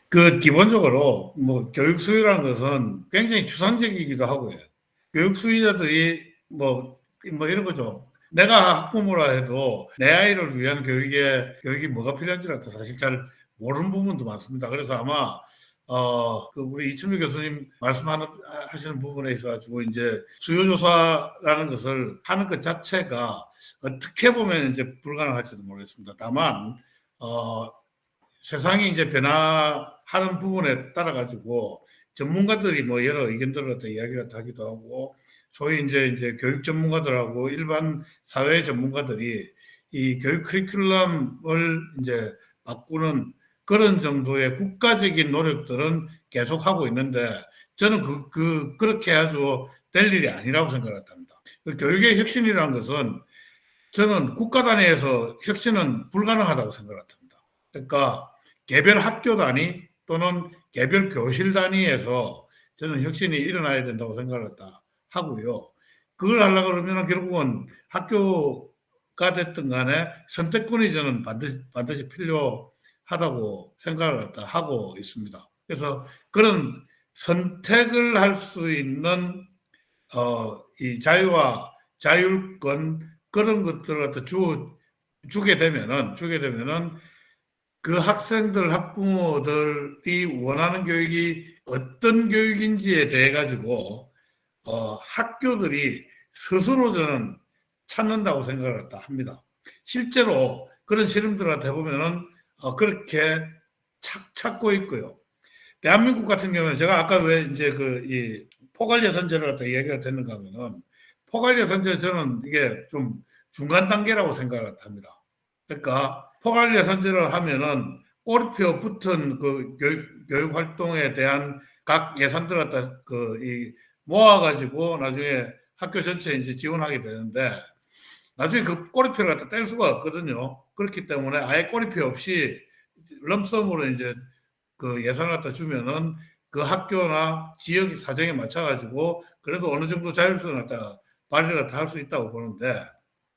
그 기본적으로 뭐 교육 수요라는 것은 굉장히 추상적이기도 하고요. 교육 수요자들이 뭐 이런 거죠. 내가 학부모라 해도 내 아이를 위한 교육이 뭐가 필요한지를 사실 잘 모르는 부분도 많습니다. 그래서 아마 그 우리 이춘미 교수님 하시는 부분에 있어 가지고 이제 수요조사라는 것을 하는 것 자체가 어떻게 보면 이제 불가능할지도 모르겠습니다. 다만 세상이 이제 변화하는 부분에 따라 가지고 전문가들이 뭐 여러 의견들을 갖다 이야기를 하기도 하고 소위 이제 교육 전문가들하고 일반 사회 전문가들이 이 교육 커리큘럼을 이제 바꾸는 그런 정도의 국가적인 노력들은 계속하고 있는데 저는 그렇게 아주 될 일이 아니라고 생각합니다. 교육의 혁신이라는 것은 저는 국가 단위에서 혁신은 불가능하다고 생각합니다. 그러니까 개별 학교 단위 또는 개별 교실 단위에서 저는 혁신이 일어나야 된다고 생각했다 하고요. 그걸 하려고 그러면 결국은 학교가 됐든 간에 선택권이 저는 반드시 필요하다고 생각을 하고 있습니다. 그래서 그런 선택을 할 수 있는 이 자유와 자율권 그런 것들을 갖다 주게 되면은 그 학생들, 학부모들이 원하는 교육이 어떤 교육인지에 대해 가지고 학교들이 스스로 저는 찾는다고 생각을 합니다. 실제로 그런 실험들을 해보면은 그렇게 찾고 있고요. 대한민국 같은 경우는 제가 아까 왜 이제 이 포괄 예산제를 갖다 얘기가 됐는가 하면은 포괄 예산제 저는 이게 좀 중간 단계라고 생각을 합니다. 그러니까 포괄 예산제를 하면은 꼬리표 붙은 그 교육 활동에 대한 각 예산들을 갖다 모아가지고 나중에 학교 전체에 이제 지원하게 되는데 나중에 그 꼬리표를 갖다 뗄 수가 없거든요. 그렇기 때문에 아예 꼬리표 없이 럼섬으로 이제 그 예산을 갖다 주면은 그 학교나 지역 사정에 맞춰가지고 그래도 어느 정도 자율성을 갖다 발휘를 다 할 수 있다고 보는데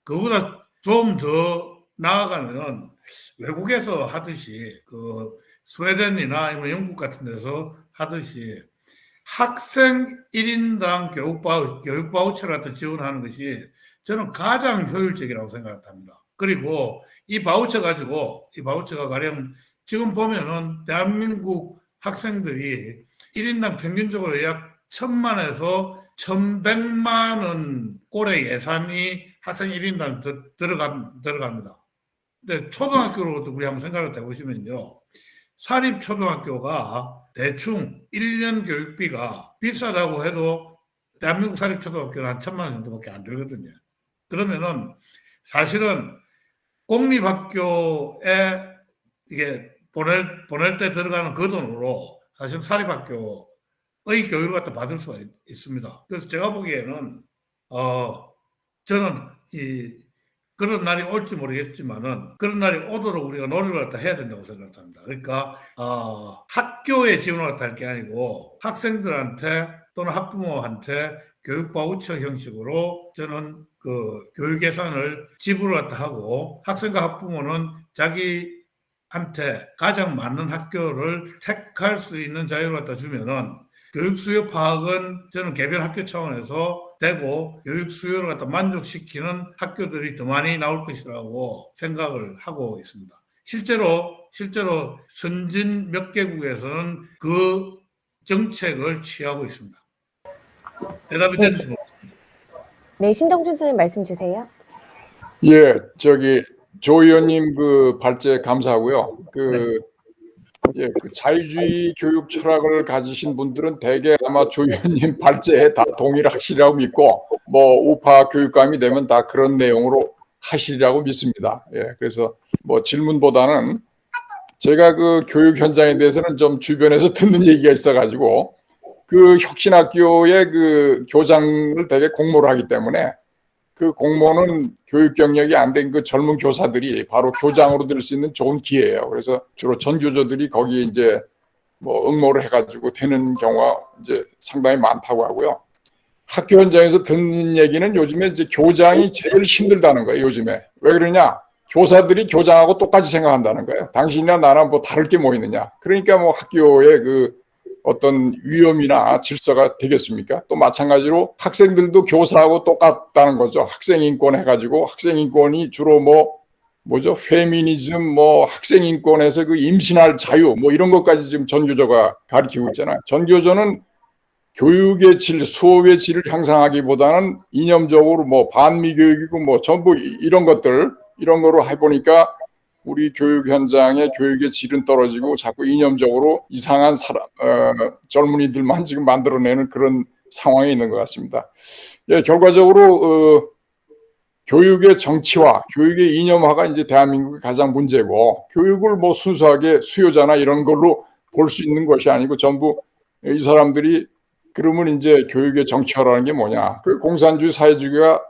그보다 좀 더 나아가면은 외국에서 하듯이 그 스웨덴이나 아니면 영국 같은 데서 하듯이 학생 1인당 교육 바우처를 갖다 지원하는 것이 저는 가장 효율적이라고 생각합니다. 그리고 이 바우처가 가령 지금 보면은 대한민국 학생들이 1인당 평균적으로 약 1,000만에서 1,100만 원 꼴의 예산이 학생 1인당 들어갑니다. 근데 초등학교로도 우리 한번 생각을 해보시면요. 사립 초등학교가 대충 1년 교육비가 비싸다고 해도 대한민국 사립 초등학교는 한 1,000만 원 정도밖에 안 들거든요. 그러면은 사실은 공립학교에 이게 보낼 때 들어가는 그 돈으로 사실 사립학교의 교육을 갖다 받을 수가 있습니다. 그래서 제가 보기에는 저는 그런 날이 올지 모르겠지만은 그런 날이 오도록 우리가 노력을 갖다 해야 된다고 생각합니다. 그러니까 학교에 지원을 갖다 할 게 아니고 학생들한테 또는 학부모한테 교육 바우처 형식으로 저는 그 교육 예산을 지불을 갖다 하고 학생과 학부모는 자기한테 가장 맞는 학교를 택할 수 있는 자유를 갖다 주면은 교육 수요 파악은 저는 개별 학교 차원에서 되고 교육 수요를 갖다 만족시키는 학교들이 더 많이 나올 것이라고 생각을 하고 있습니다. 실제로 실제로 선진 몇 개국에서는 그 정책을 취하고 있습니다. 대답이 네, 되는지 모르겠습니다. 네, 신동준 선생님 말씀 주세요. 예, 조 의원님 그 발제 감사하고요. 그 자유주의 교육 철학을 가지신 분들은 대개 아마 조 의원님 발제에 다 동의를 하시리라고 믿고, 뭐 우파 교육감이 되면 다 그런 내용으로 하시리라고 믿습니다. 예, 그래서 뭐 질문보다는 제가 그 교육 현장에 대해서는 좀 주변에서 듣는 얘기가 있어가지고, 그 혁신학교의 그 교장을 되게 공모를 하기 때문에 그 공모는 교육 경력이 안 된 그 젊은 교사들이 바로 교장으로 될 수 있는 좋은 기회예요. 그래서 주로 전교조들이 거기에 이제 뭐 응모를 해가지고 되는 경우가 이제 상당히 많다고 하고요. 학교 현장에서 듣는 얘기는 요즘에 이제 교장이 제일 힘들다는 거예요. 요즘에 왜 그러냐? 교사들이 교장하고 똑같이 생각한다는 거예요. 당신이나 나나 뭐 다를 게 뭐 있느냐? 그러니까 뭐 학교의 그 어떤 위험이나 질서가 되겠습니까? 또 마찬가지로 학생들도 교사하고 똑같다는 거죠. 학생인권 해가지고 학생인권이 주로 뭐죠? 페미니즘, 뭐 학생인권에서 그 임신할 자유, 뭐 이런 것까지 지금 전교조가 가르치고 있잖아요. 전교조는 교육의 질, 수업의 질을 향상하기보다는 이념적으로 뭐 반미교육이고 뭐 전부 이런 것들, 이런 거로 해보니까 우리 교육 현장의 교육의 질은 떨어지고 자꾸 이념적으로 이상한 젊은이들만 지금 만들어내는 그런 상황에 있는 것 같습니다. 예, 결과적으로 교육의 정치화, 교육의 이념화가 이제 대한민국의 가장 문제고, 교육을 뭐 순수하게 수요자나 이런 걸로 볼 수 있는 것이 아니고 전부 이 사람들이 그러면 이제 교육의 정치화라는 게 뭐냐? 그 공산주의 사회주의가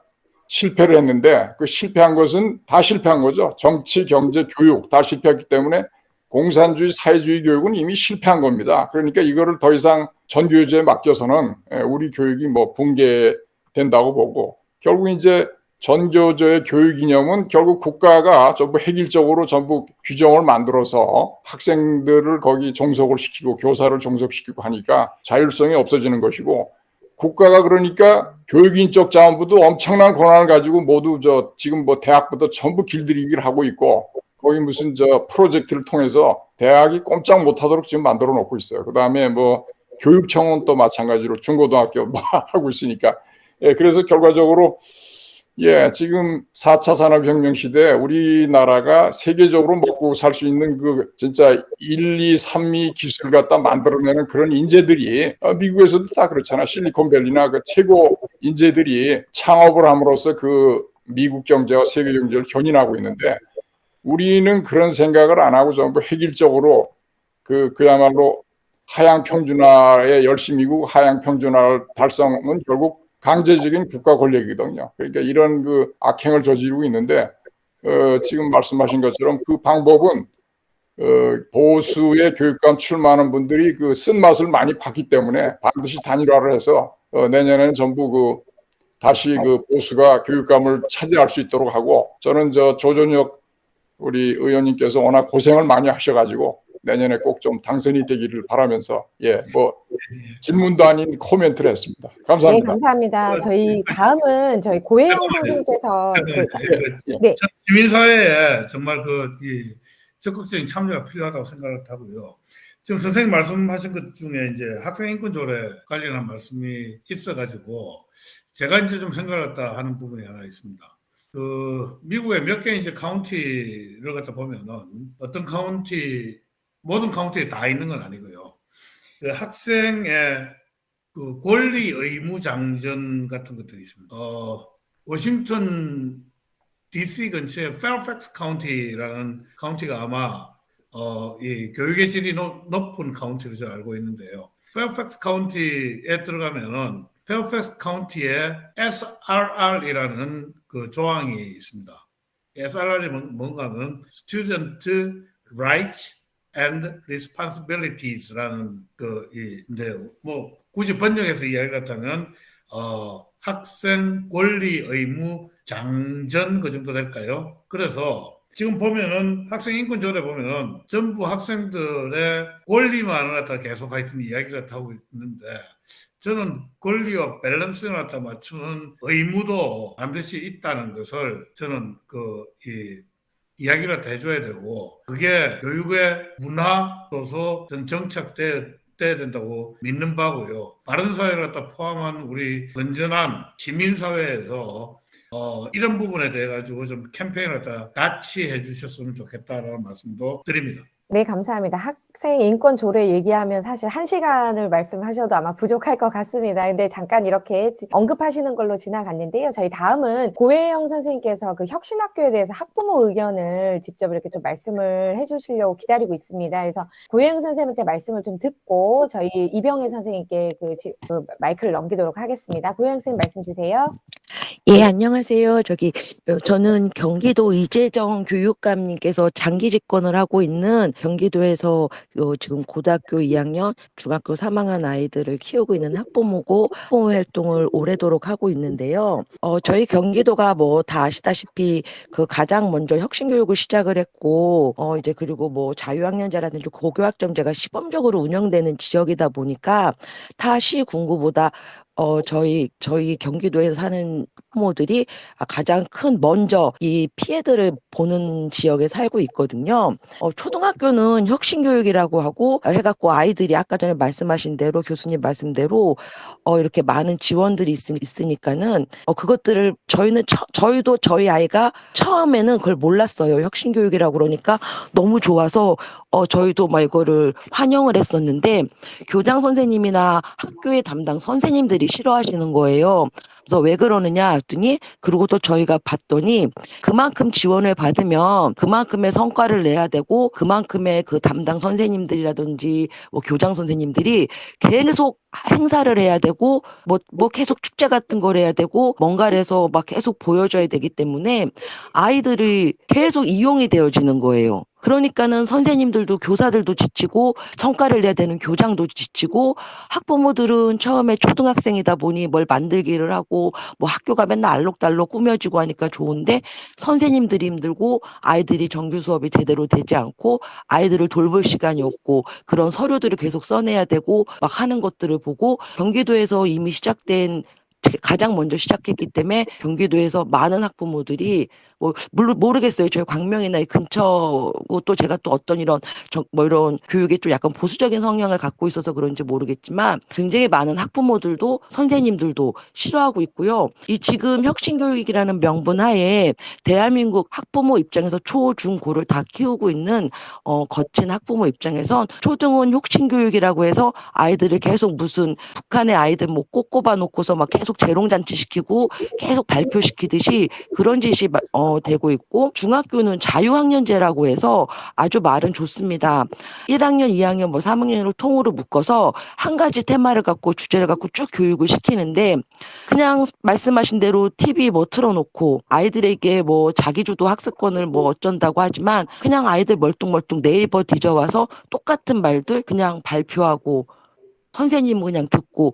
실패를 했는데 그 실패한 것은 다 실패한 거죠. 정치, 경제, 교육 다 실패했기 때문에 공산주의 사회주의 교육은 이미 실패한 겁니다. 그러니까 이거를 더 이상 전교조에 맡겨서는 우리 교육이 뭐 붕괴된다고 보고, 결국 이제 전교조의 교육 이념은 결국 국가가 전부 획일적으로 전부 규정을 만들어서 학생들을 거기 종속을 시키고 교사를 종속시키고 하니까 자율성이 없어지는 것이고, 국가가 그러니까 교육인적 자원부도 엄청난 권한을 가지고 모두 지금 뭐 대학부터 전부 길들이기를 하고 있고, 거기 무슨 프로젝트를 통해서 대학이 꼼짝 못하도록 지금 만들어 놓고 있어요. 그다음에 뭐 교육청은 또 마찬가지로 중고등학교 뭐 하고 있으니까. 예, 그래서 결과적으로 예, 지금 4차 산업혁명 시대에 우리나라가 세계적으로 먹고 살 수 있는 그 진짜 1, 2, 3위 기술 갖다 만들어내는 그런 인재들이 미국에서도 다 그렇잖아. 실리콘밸리나 그 최고 인재들이 창업을 함으로써 그 미국 경제와 세계 경제를 견인하고 있는데, 우리는 그런 생각을 안 하고 전부 획일적으로 그야말로 하향 평준화에 열심이고, 하향 평준화 달성은 결국 강제적인 국가 권력이거든요. 그러니까 이런 그 악행을 저지르고 있는데, 지금 말씀하신 것처럼 그 방법은 보수의 교육감 출마하는 분들이 그 쓴맛을 많이 봤기 때문에 반드시 단일화를 해서 내년에는 전부 다시 그 보수가 교육감을 차지할 수 있도록 하고, 저는 조전혁 우리 의원님께서 워낙 고생을 많이 하셔가지고 내년에 꼭 좀 당선이 되기를 바라면서, 예, 뭐 질문도 아닌 코멘트를 했습니다. 네, 감사합니다. 감사합니다. 저희 다음은 저희 고혜영 선생님께서 네. 시민사회에 정말 이 적극적인 참여가 필요하다고 생각을 하고요. 지금 선생님 말씀하신 것 중에 이제 학생인권조례 관련한 말씀이 있어가지고 제가 이제 좀 생각을 했다 하는 부분이 하나 있습니다. 미국의 몇 개 이제 카운티를 갖다 보면은 어떤 모든 카운티에 다 있는 건 아니고요. 그 학생의 그 권리 의무 장전 같은 것들이 있습니다. 워싱턴 DC 근처에 페어팩스 카운티라는 카운티가 아마 이 교육의 질이 높은 카운티로 제가 알고 있는데요. 페어팩스 카운티에 들어가면은 페어팩스 카운티에 SRR이라는 그 조항이 있습니다. SRR이 뭔가 하면 Student Rights and Responsibilities라는 인데요. 뭐 굳이 번역해서 이야기를 하면 학생 권리 의무 장전 그 정도 될까요? 그래서 지금 보면은 학생 인권 조례 보면은 전부 학생들의 권리만 갖다 계속 하여튼 이야기를 하고 있는데, 저는 권리와 밸런스를 갖다 맞추는 의무도 반드시 있다는 것을 저는 이 이야기를 다 해줘야 되고 그게 교육의 문화로서 정착돼야 된다고 믿는 바고요. 바른사회를 갖다 포함한 우리 건전한 시민사회에서 이런 부분에 대해 가지고 좀 캠페인을 갖다 같이 해주셨으면 좋겠다라는 말씀도 드립니다. 네, 감사합니다. 학생 인권 조례 얘기하면 사실 1시간을 말씀하셔도 아마 부족할 것 같습니다. 근데 잠깐 이렇게 언급하시는 걸로 지나갔는데요. 저희 다음은 고혜영 선생님께서 그 혁신학교에 대해서 학부모 의견을 직접 이렇게 좀 말씀을 해주시려고 기다리고 있습니다. 그래서 고혜영 선생님한테 말씀을 좀 듣고 저희 이병희 선생님께 그 마이크를 넘기도록 하겠습니다. 고혜영 선생님 말씀 주세요. 예, 안녕하세요. 저는 경기도 이재정 교육감님께서 장기 집권을 하고 있는 경기도에서 지금 고등학교 2학년, 중학교 3학년 아이들을 키우고 있는 학부모고 학부모 활동을 오래도록 하고 있는데요. 저희 경기도가 뭐 다 아시다시피 그 가장 먼저 혁신교육을 시작을 했고, 이제 그리고 뭐 자유학년제라든지 고교학점제가 시범적으로 운영되는 지역이다 보니까 타 시군구보다 저희 경기도에서 사는 학부모들이 가장 먼저 이 피해들을 보는 지역에 살고 있거든요. 초등학교는 혁신교육이라고 하고 해갖고 아이들이 아까 전에 말씀하신 대로 교수님 말씀대로 이렇게 많은 지원들이 있으니까는 그것들을 저희도 저희 아이가 처음에는 그걸 몰랐어요. 혁신교육이라고 그러니까 너무 좋아서 저희도 막 이거를 환영을 했었는데 교장 선생님이나 학교의 담당 선생님들이 싫어하시는 거예요. 그래서 왜 그러느냐 했더니 그리고 또 저희가 봤더니 그만큼 지원을 받으면 그만큼의 성과를 내야 되고 그만큼의 그 담당 선생님들이라든지 뭐 교장 선생님들이 계속 행사를 해야 되고 뭐 계속 축제 같은 걸 해야 되고 뭔가를 해서 막 계속 보여줘야 되기 때문에 아이들이 계속 이용이 되어지는 거예요. 그러니까는 선생님들도 교사들도 지치고 성과를 내야 되는 교장도 지치고 학부모들은 처음에 초등학생이다 보니 뭘 만들기를 하고 뭐 학교가 맨날 알록달록 꾸며지고 하니까 좋은데 선생님들이 힘들고 아이들이 정규 수업이 제대로 되지 않고 아이들을 돌볼 시간이 없고 그런 서류들을 계속 써내야 되고 막 하는 것들을 보고 경기도에서 이미 시작된 가장 먼저 시작했기 때문에 경기도에서 많은 학부모들이 물론 모르겠어요. 저희 광명이나 이 근처고 또 제가 또 어떤 이런 교육에 좀 약간 보수적인 성향을 갖고 있어서 그런지 모르겠지만 굉장히 많은 학부모들도 선생님들도 싫어하고 있고요. 이 지금 혁신교육이라는 명분 하에 대한민국 학부모 입장에서 초, 중, 고를 다 키우고 있는 거친 학부모 입장에선 초등은 혁신교육이라고 해서 아이들을 계속 무슨 북한의 아이들 뭐 꼽아 놓고서 막 계속 재롱잔치 시키고 계속 발표시키듯이 그런 짓이 되고 있고 중학교는 자유학년제라고 해서 아주 말은 좋습니다. 1학년, 2학년, 뭐 3학년을 통으로 묶어서 한 가지 테마를 갖고 주제를 갖고 쭉 교육을 시키는데 그냥 말씀하신 대로 TV 뭐 틀어놓고 아이들에게 뭐 자기주도 학습권을 뭐 어쩐다고 하지만 그냥 아이들 멀뚱멀뚱 네이버 뒤져와서 똑같은 말들 그냥 발표하고 선생님은 그냥 듣고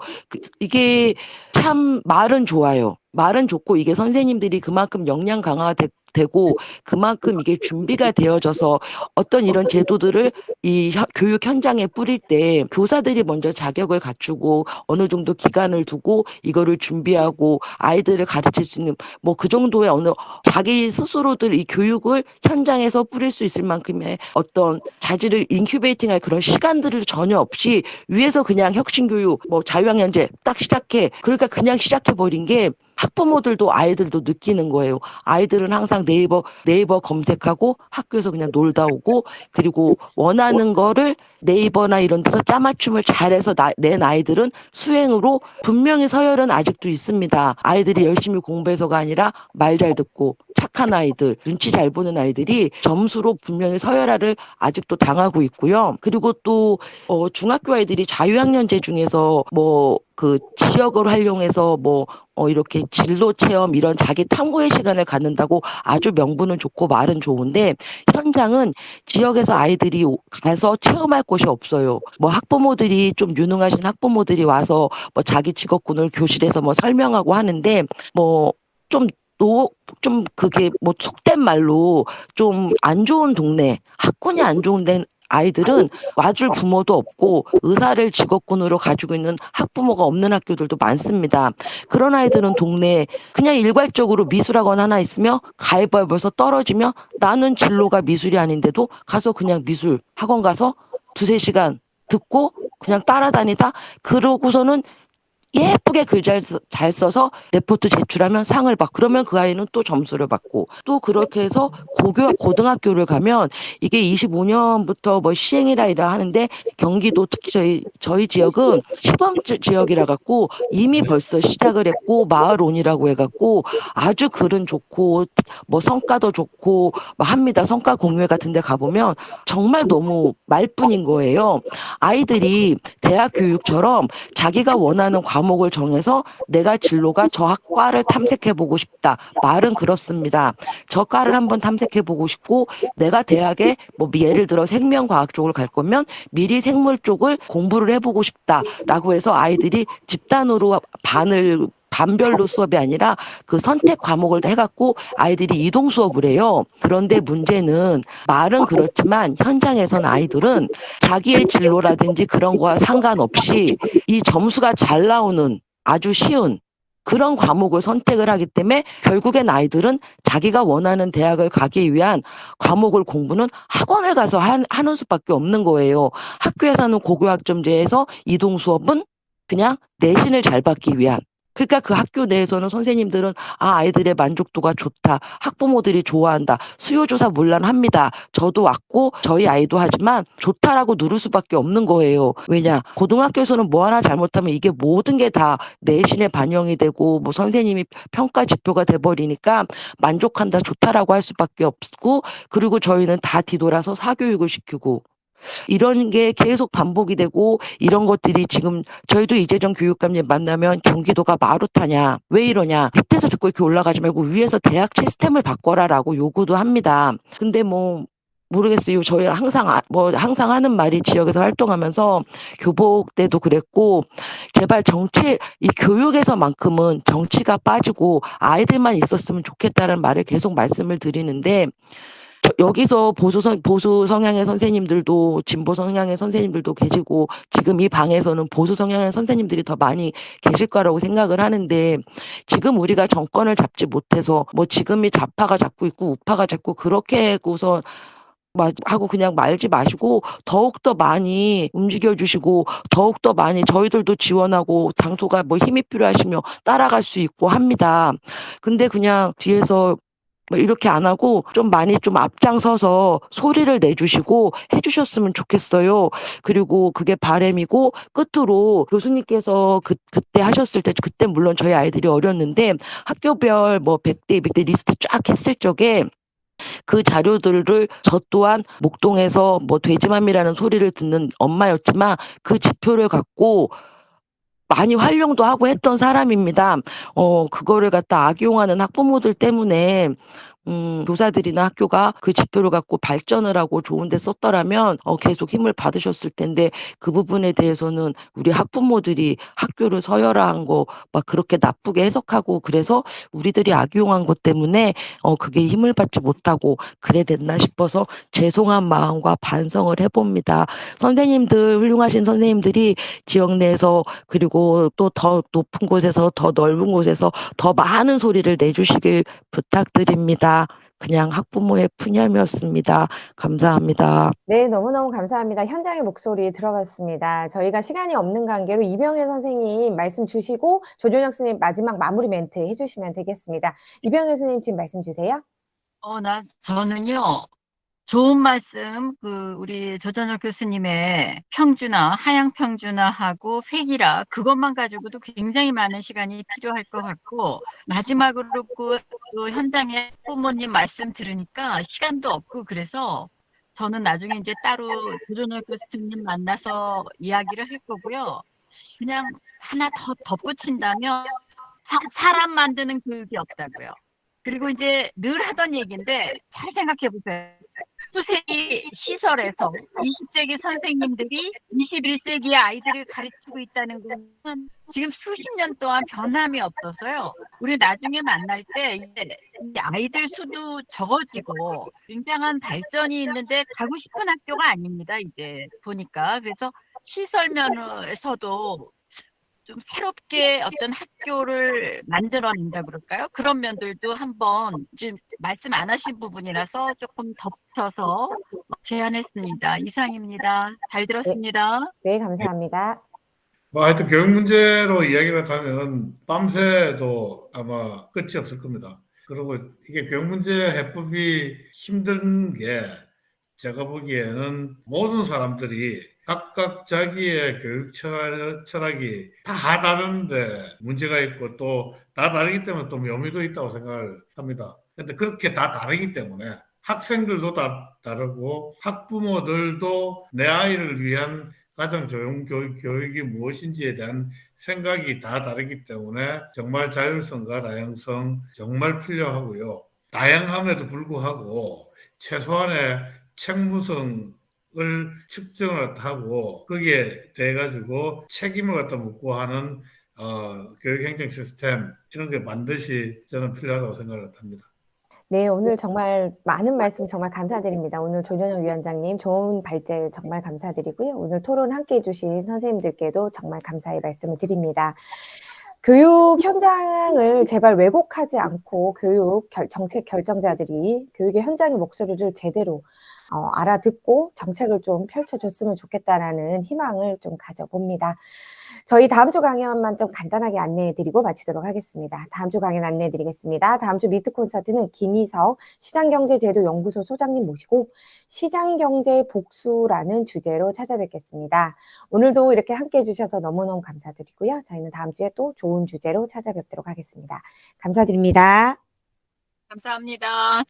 이게 참 말은 좋아요. 말은 좋고 이게 선생님들이 그만큼 역량 강화가 되고 그만큼 이게 준비가 되어져서 어떤 이런 제도들을 이 교육 현장에 뿌릴 때 교사들이 먼저 자격을 갖추고 어느 정도 기간을 두고 이거를 준비하고 아이들을 가르칠 수 있는 뭐 그 정도의 어느 자기 스스로들 이 교육을 현장에서 뿌릴 수 있을 만큼의 어떤 자질을 인큐베이팅할 그런 시간들을 전혀 없이 위에서 그냥 혁신교육 뭐 자유학년제 딱 시작해 그러니까 그냥 시작해버린 게 학부모들도 아이들도 느끼는 거예요. 아이들은 항상 네이버 검색하고 학교에서 그냥 놀다 오고 그리고 원하는 거를 네이버나 이런 데서 짜맞춤을 잘해서 낸 아이들은 수행으로 분명히 서열은 아직도 있습니다. 아이들이 열심히 공부해서가 아니라 말 잘 듣고 착한 아이들, 눈치 잘 보는 아이들이 점수로 분명히 서열화를 아직도 당하고 있고요. 그리고 또 중학교 아이들이 자유학년제 중에서 뭐 그 지역을 활용해서 뭐 이렇게 진로 체험 이런 자기 탐구의 시간을 갖는다고 아주 명분은 좋고 말은 좋은데 현장은 지역에서 아이들이 가서 체험할 곳이 없어요. 뭐 학부모들이 좀 유능하신 학부모들이 와서 뭐 자기 직업군을 교실에서 뭐 설명하고 하는데 뭐 좀 그게 뭐 속된 말로 좀 안 좋은 동네, 학군이 안 좋은 아이들은 와줄 부모도 없고 의사를 직업군으로 가지고 있는 학부모가 없는 학교들도 많습니다. 그런 아이들은 동네에 그냥 일괄적으로 미술학원 하나 있으며 가위바위보에서 떨어지며 나는 진로가 미술이 아닌데도 가서 그냥 미술 학원 가서 두세 시간 듣고 그냥 따라다니다 그러고서는 예쁘게 글 잘 써서 레포트 제출하면 상을 받고 그러면 그 아이는 또 점수를 받고 또 그렇게 해서 고등학교를 가면 이게 25년부터 뭐 시행이라 하는데 경기도 특히 저희 지역은 시범 지역이라 갖고 이미 벌써 시작을 했고 마을온이라고 해갖고 아주 글은 좋고 뭐 성과도 좋고 뭐 합니다. 성과 공유회 같은 데 가보면 정말 너무 말뿐인 거예요. 아이들이 대학 교육처럼 자기가 원하는 과목을 정해서 내가 진로가 저 학과를 탐색해보고 싶다. 말은 그렇습니다. 저 과를 한번 탐색해보고 싶고 내가 대학에 뭐 예를 들어 생명과학 쪽을 갈 거면 미리 생물 쪽을 공부를 해보고 싶다라고 해서 아이들이 집단으로 반별로 수업이 아니라 그 선택 과목을 해갖고 아이들이 이동 수업을 해요. 그런데 문제는 말은 그렇지만 현장에선 아이들은 자기의 진로라든지 그런 거와 상관없이 이 점수가 잘 나오는 아주 쉬운 그런 과목을 선택을 하기 때문에 결국엔 아이들은 자기가 원하는 대학을 가기 위한 과목을 공부는 학원에 가서 하는 수밖에 없는 거예요. 학교에서는 고교학점제에서 이동 수업은 그냥 내신을 잘 받기 위한 그러니까 그 학교 내에서는 선생님들은 아이들의 만족도가 좋다. 학부모들이 좋아한다. 수요조사 물론합니다. 저도 왔고 저희 아이도 하지만 좋다라고 누를 수밖에 없는 거예요. 왜냐? 고등학교에서는 뭐 하나 잘못하면 이게 모든 게 다 내신에 반영이 되고 뭐 선생님이 평가 지표가 돼버리니까 만족한다 좋다라고 할 수밖에 없고 그리고 저희는 다 뒤돌아서 사교육을 시키고 이런 게 계속 반복이 되고 이런 것들이 지금 저희도 이재정 교육감님 만나면 경기도가 마루타냐 왜 이러냐 밑에서 듣고 이렇게 올라가지 말고 위에서 대학 시스템을 바꿔라라고 요구도 합니다. 근데 뭐 모르겠어요. 저희 항상 하는 말이 지역에서 활동하면서 교복 때도 그랬고 제발 이 교육에서만큼은 정치가 빠지고 아이들만 있었으면 좋겠다는 말을 계속 말씀을 드리는데 여기서 보수 성향의 선생님들도 진보 성향의 선생님들도 계시고 지금 이 방에서는 보수 성향의 선생님들이 더 많이 계실 거라고 생각을 하는데 지금 우리가 정권을 잡지 못해서 뭐 지금이 좌파가 잡고 있고 우파가 잡고 그렇게 해고서 하고 그냥 말지 마시고 더욱더 많이 움직여주시고 더욱더 많이 저희들도 지원하고 장소가 뭐 힘이 필요하시며 따라갈 수 있고 합니다. 근데 그냥 뒤에서 뭐 이렇게 안 하고 좀 많이 좀 앞장서서 소리를 내주시고 해주셨으면 좋겠어요. 그리고 그게 바람이고 끝으로 교수님께서 그때 하셨을 때 그때 물론 저희 아이들이 어렸는데 학교별 뭐 100대 200대 리스트 쫙 했을 적에 그 자료들을 저 또한 목동에서 뭐 돼지맘이라는 소리를 듣는 엄마였지만 그 지표를 갖고 많이 활용도 하고 했던 사람입니다. 그거를 갖다 악용하는 학부모들 때문에 교사들이나 학교가 그 지표를 갖고 발전을 하고 좋은 데 썼더라면 계속 힘을 받으셨을 텐데 그 부분에 대해서는 우리 학부모들이 학교를 서열화한 거 막 그렇게 나쁘게 해석하고 그래서 우리들이 악용한 것 때문에 그게 힘을 받지 못하고 그래 됐나 싶어서 죄송한 마음과 반성을 해봅니다. 선생님들 훌륭하신 선생님들이 지역 내에서 그리고 또 더 높은 곳에서 더 넓은 곳에서 더 많은 소리를 내주시길 부탁드립니다. 그냥 학부모의 푸념이었습니다. 감사합니다. 네, 너무너무 감사합니다. 현장의 목소리 들어봤습니다. 저희가 시간이 없는 관계로 이병현 선생님 말씀 주시고 조준혁 선생님 마지막 마무리 멘트 해주시면 되겠습니다. 이병현 선생님 지금 말씀 주세요. 저는요, 좋은 말씀, 우리 조전혁 교수님의 평준화, 하향 평준화하고 획일화, 그것만 가지고도 굉장히 많은 시간이 필요할 것 같고, 마지막으로 그 현장에 부모님 말씀 들으니까 시간도 없고, 그래서 저는 나중에 이제 따로 조전혁 교수님 만나서 이야기를 할 거고요. 그냥 하나 더 덧붙인다면, 사람 만드는 교육이 없다고요. 그리고 이제 늘 하던 얘기인데, 잘 생각해 보세요. 수세기 시설에서 20세기 선생님들이 21세기의 아이들을 가르치고 있다는 것은 지금 수십 년 동안 변함이 없어서요. 우리 나중에 만날 때 이제 이 아이들 수도 적어지고 굉장한 발전이 있는데 가고 싶은 학교가 아닙니다. 이제 보니까. 그래서 시설 면에서도 좀 새롭게 어떤 학교를 만들어낸다 그럴까요? 그런 면들도 한번 지금 말씀 안 하신 부분이라서 조금 덧붙여서 제안했습니다. 이상입니다. 잘 들었습니다. 네, 감사합니다. 뭐 하여튼 교육 문제로 이야기를 하면 밤새도 아마 끝이 없을 겁니다. 그리고 이게 교육 문제 해법이 힘든 게 제가 보기에는 모든 사람들이 각각 자기의 교육 철학이 다 다른데 문제가 있고 또 다 다르기 때문에 또 묘미도 있다고 생각을 합니다. 근데 그렇게 다 다르기 때문에 학생들도 다 다르고 학부모들도 내 아이를 위한 가장 좋은 교육이 무엇인지에 대한 생각이 다 다르기 때문에 정말 자율성과 다양성 정말 필요하고요. 다양함에도 불구하고 최소한의 책무성을 측정을 하고 거기에 대해 가지고 책임을 갖다 묻고 하는 교육행정 시스템 이런 게 반드시 저는 필요하다고 생각을 합니다. 네, 오늘 정말 많은 말씀 정말 감사드립니다. 오늘 조전영 위원장님 좋은 발제 정말 감사드리고요. 오늘 토론 함께 해주신 선생님들께도 정말 감사의 말씀을 드립니다. 교육 현장을 제발 왜곡하지 않고 정책 결정자들이 교육의 현장의 목소리를 제대로 알아듣고 정책을 좀 펼쳐줬으면 좋겠다라는 희망을 좀 가져봅니다. 저희 다음 주 강연만 좀 간단하게 안내해드리고 마치도록 하겠습니다. 다음 주 강연 안내해드리겠습니다. 다음 주 미트 콘서트는 김희석 시장경제제도연구소 소장님 모시고 시장경제 복수라는 주제로 찾아뵙겠습니다. 오늘도 이렇게 함께해 주셔서 너무너무 감사드리고요. 저희는 다음 주에 또 좋은 주제로 찾아뵙도록 하겠습니다. 감사드립니다. 감사합니다.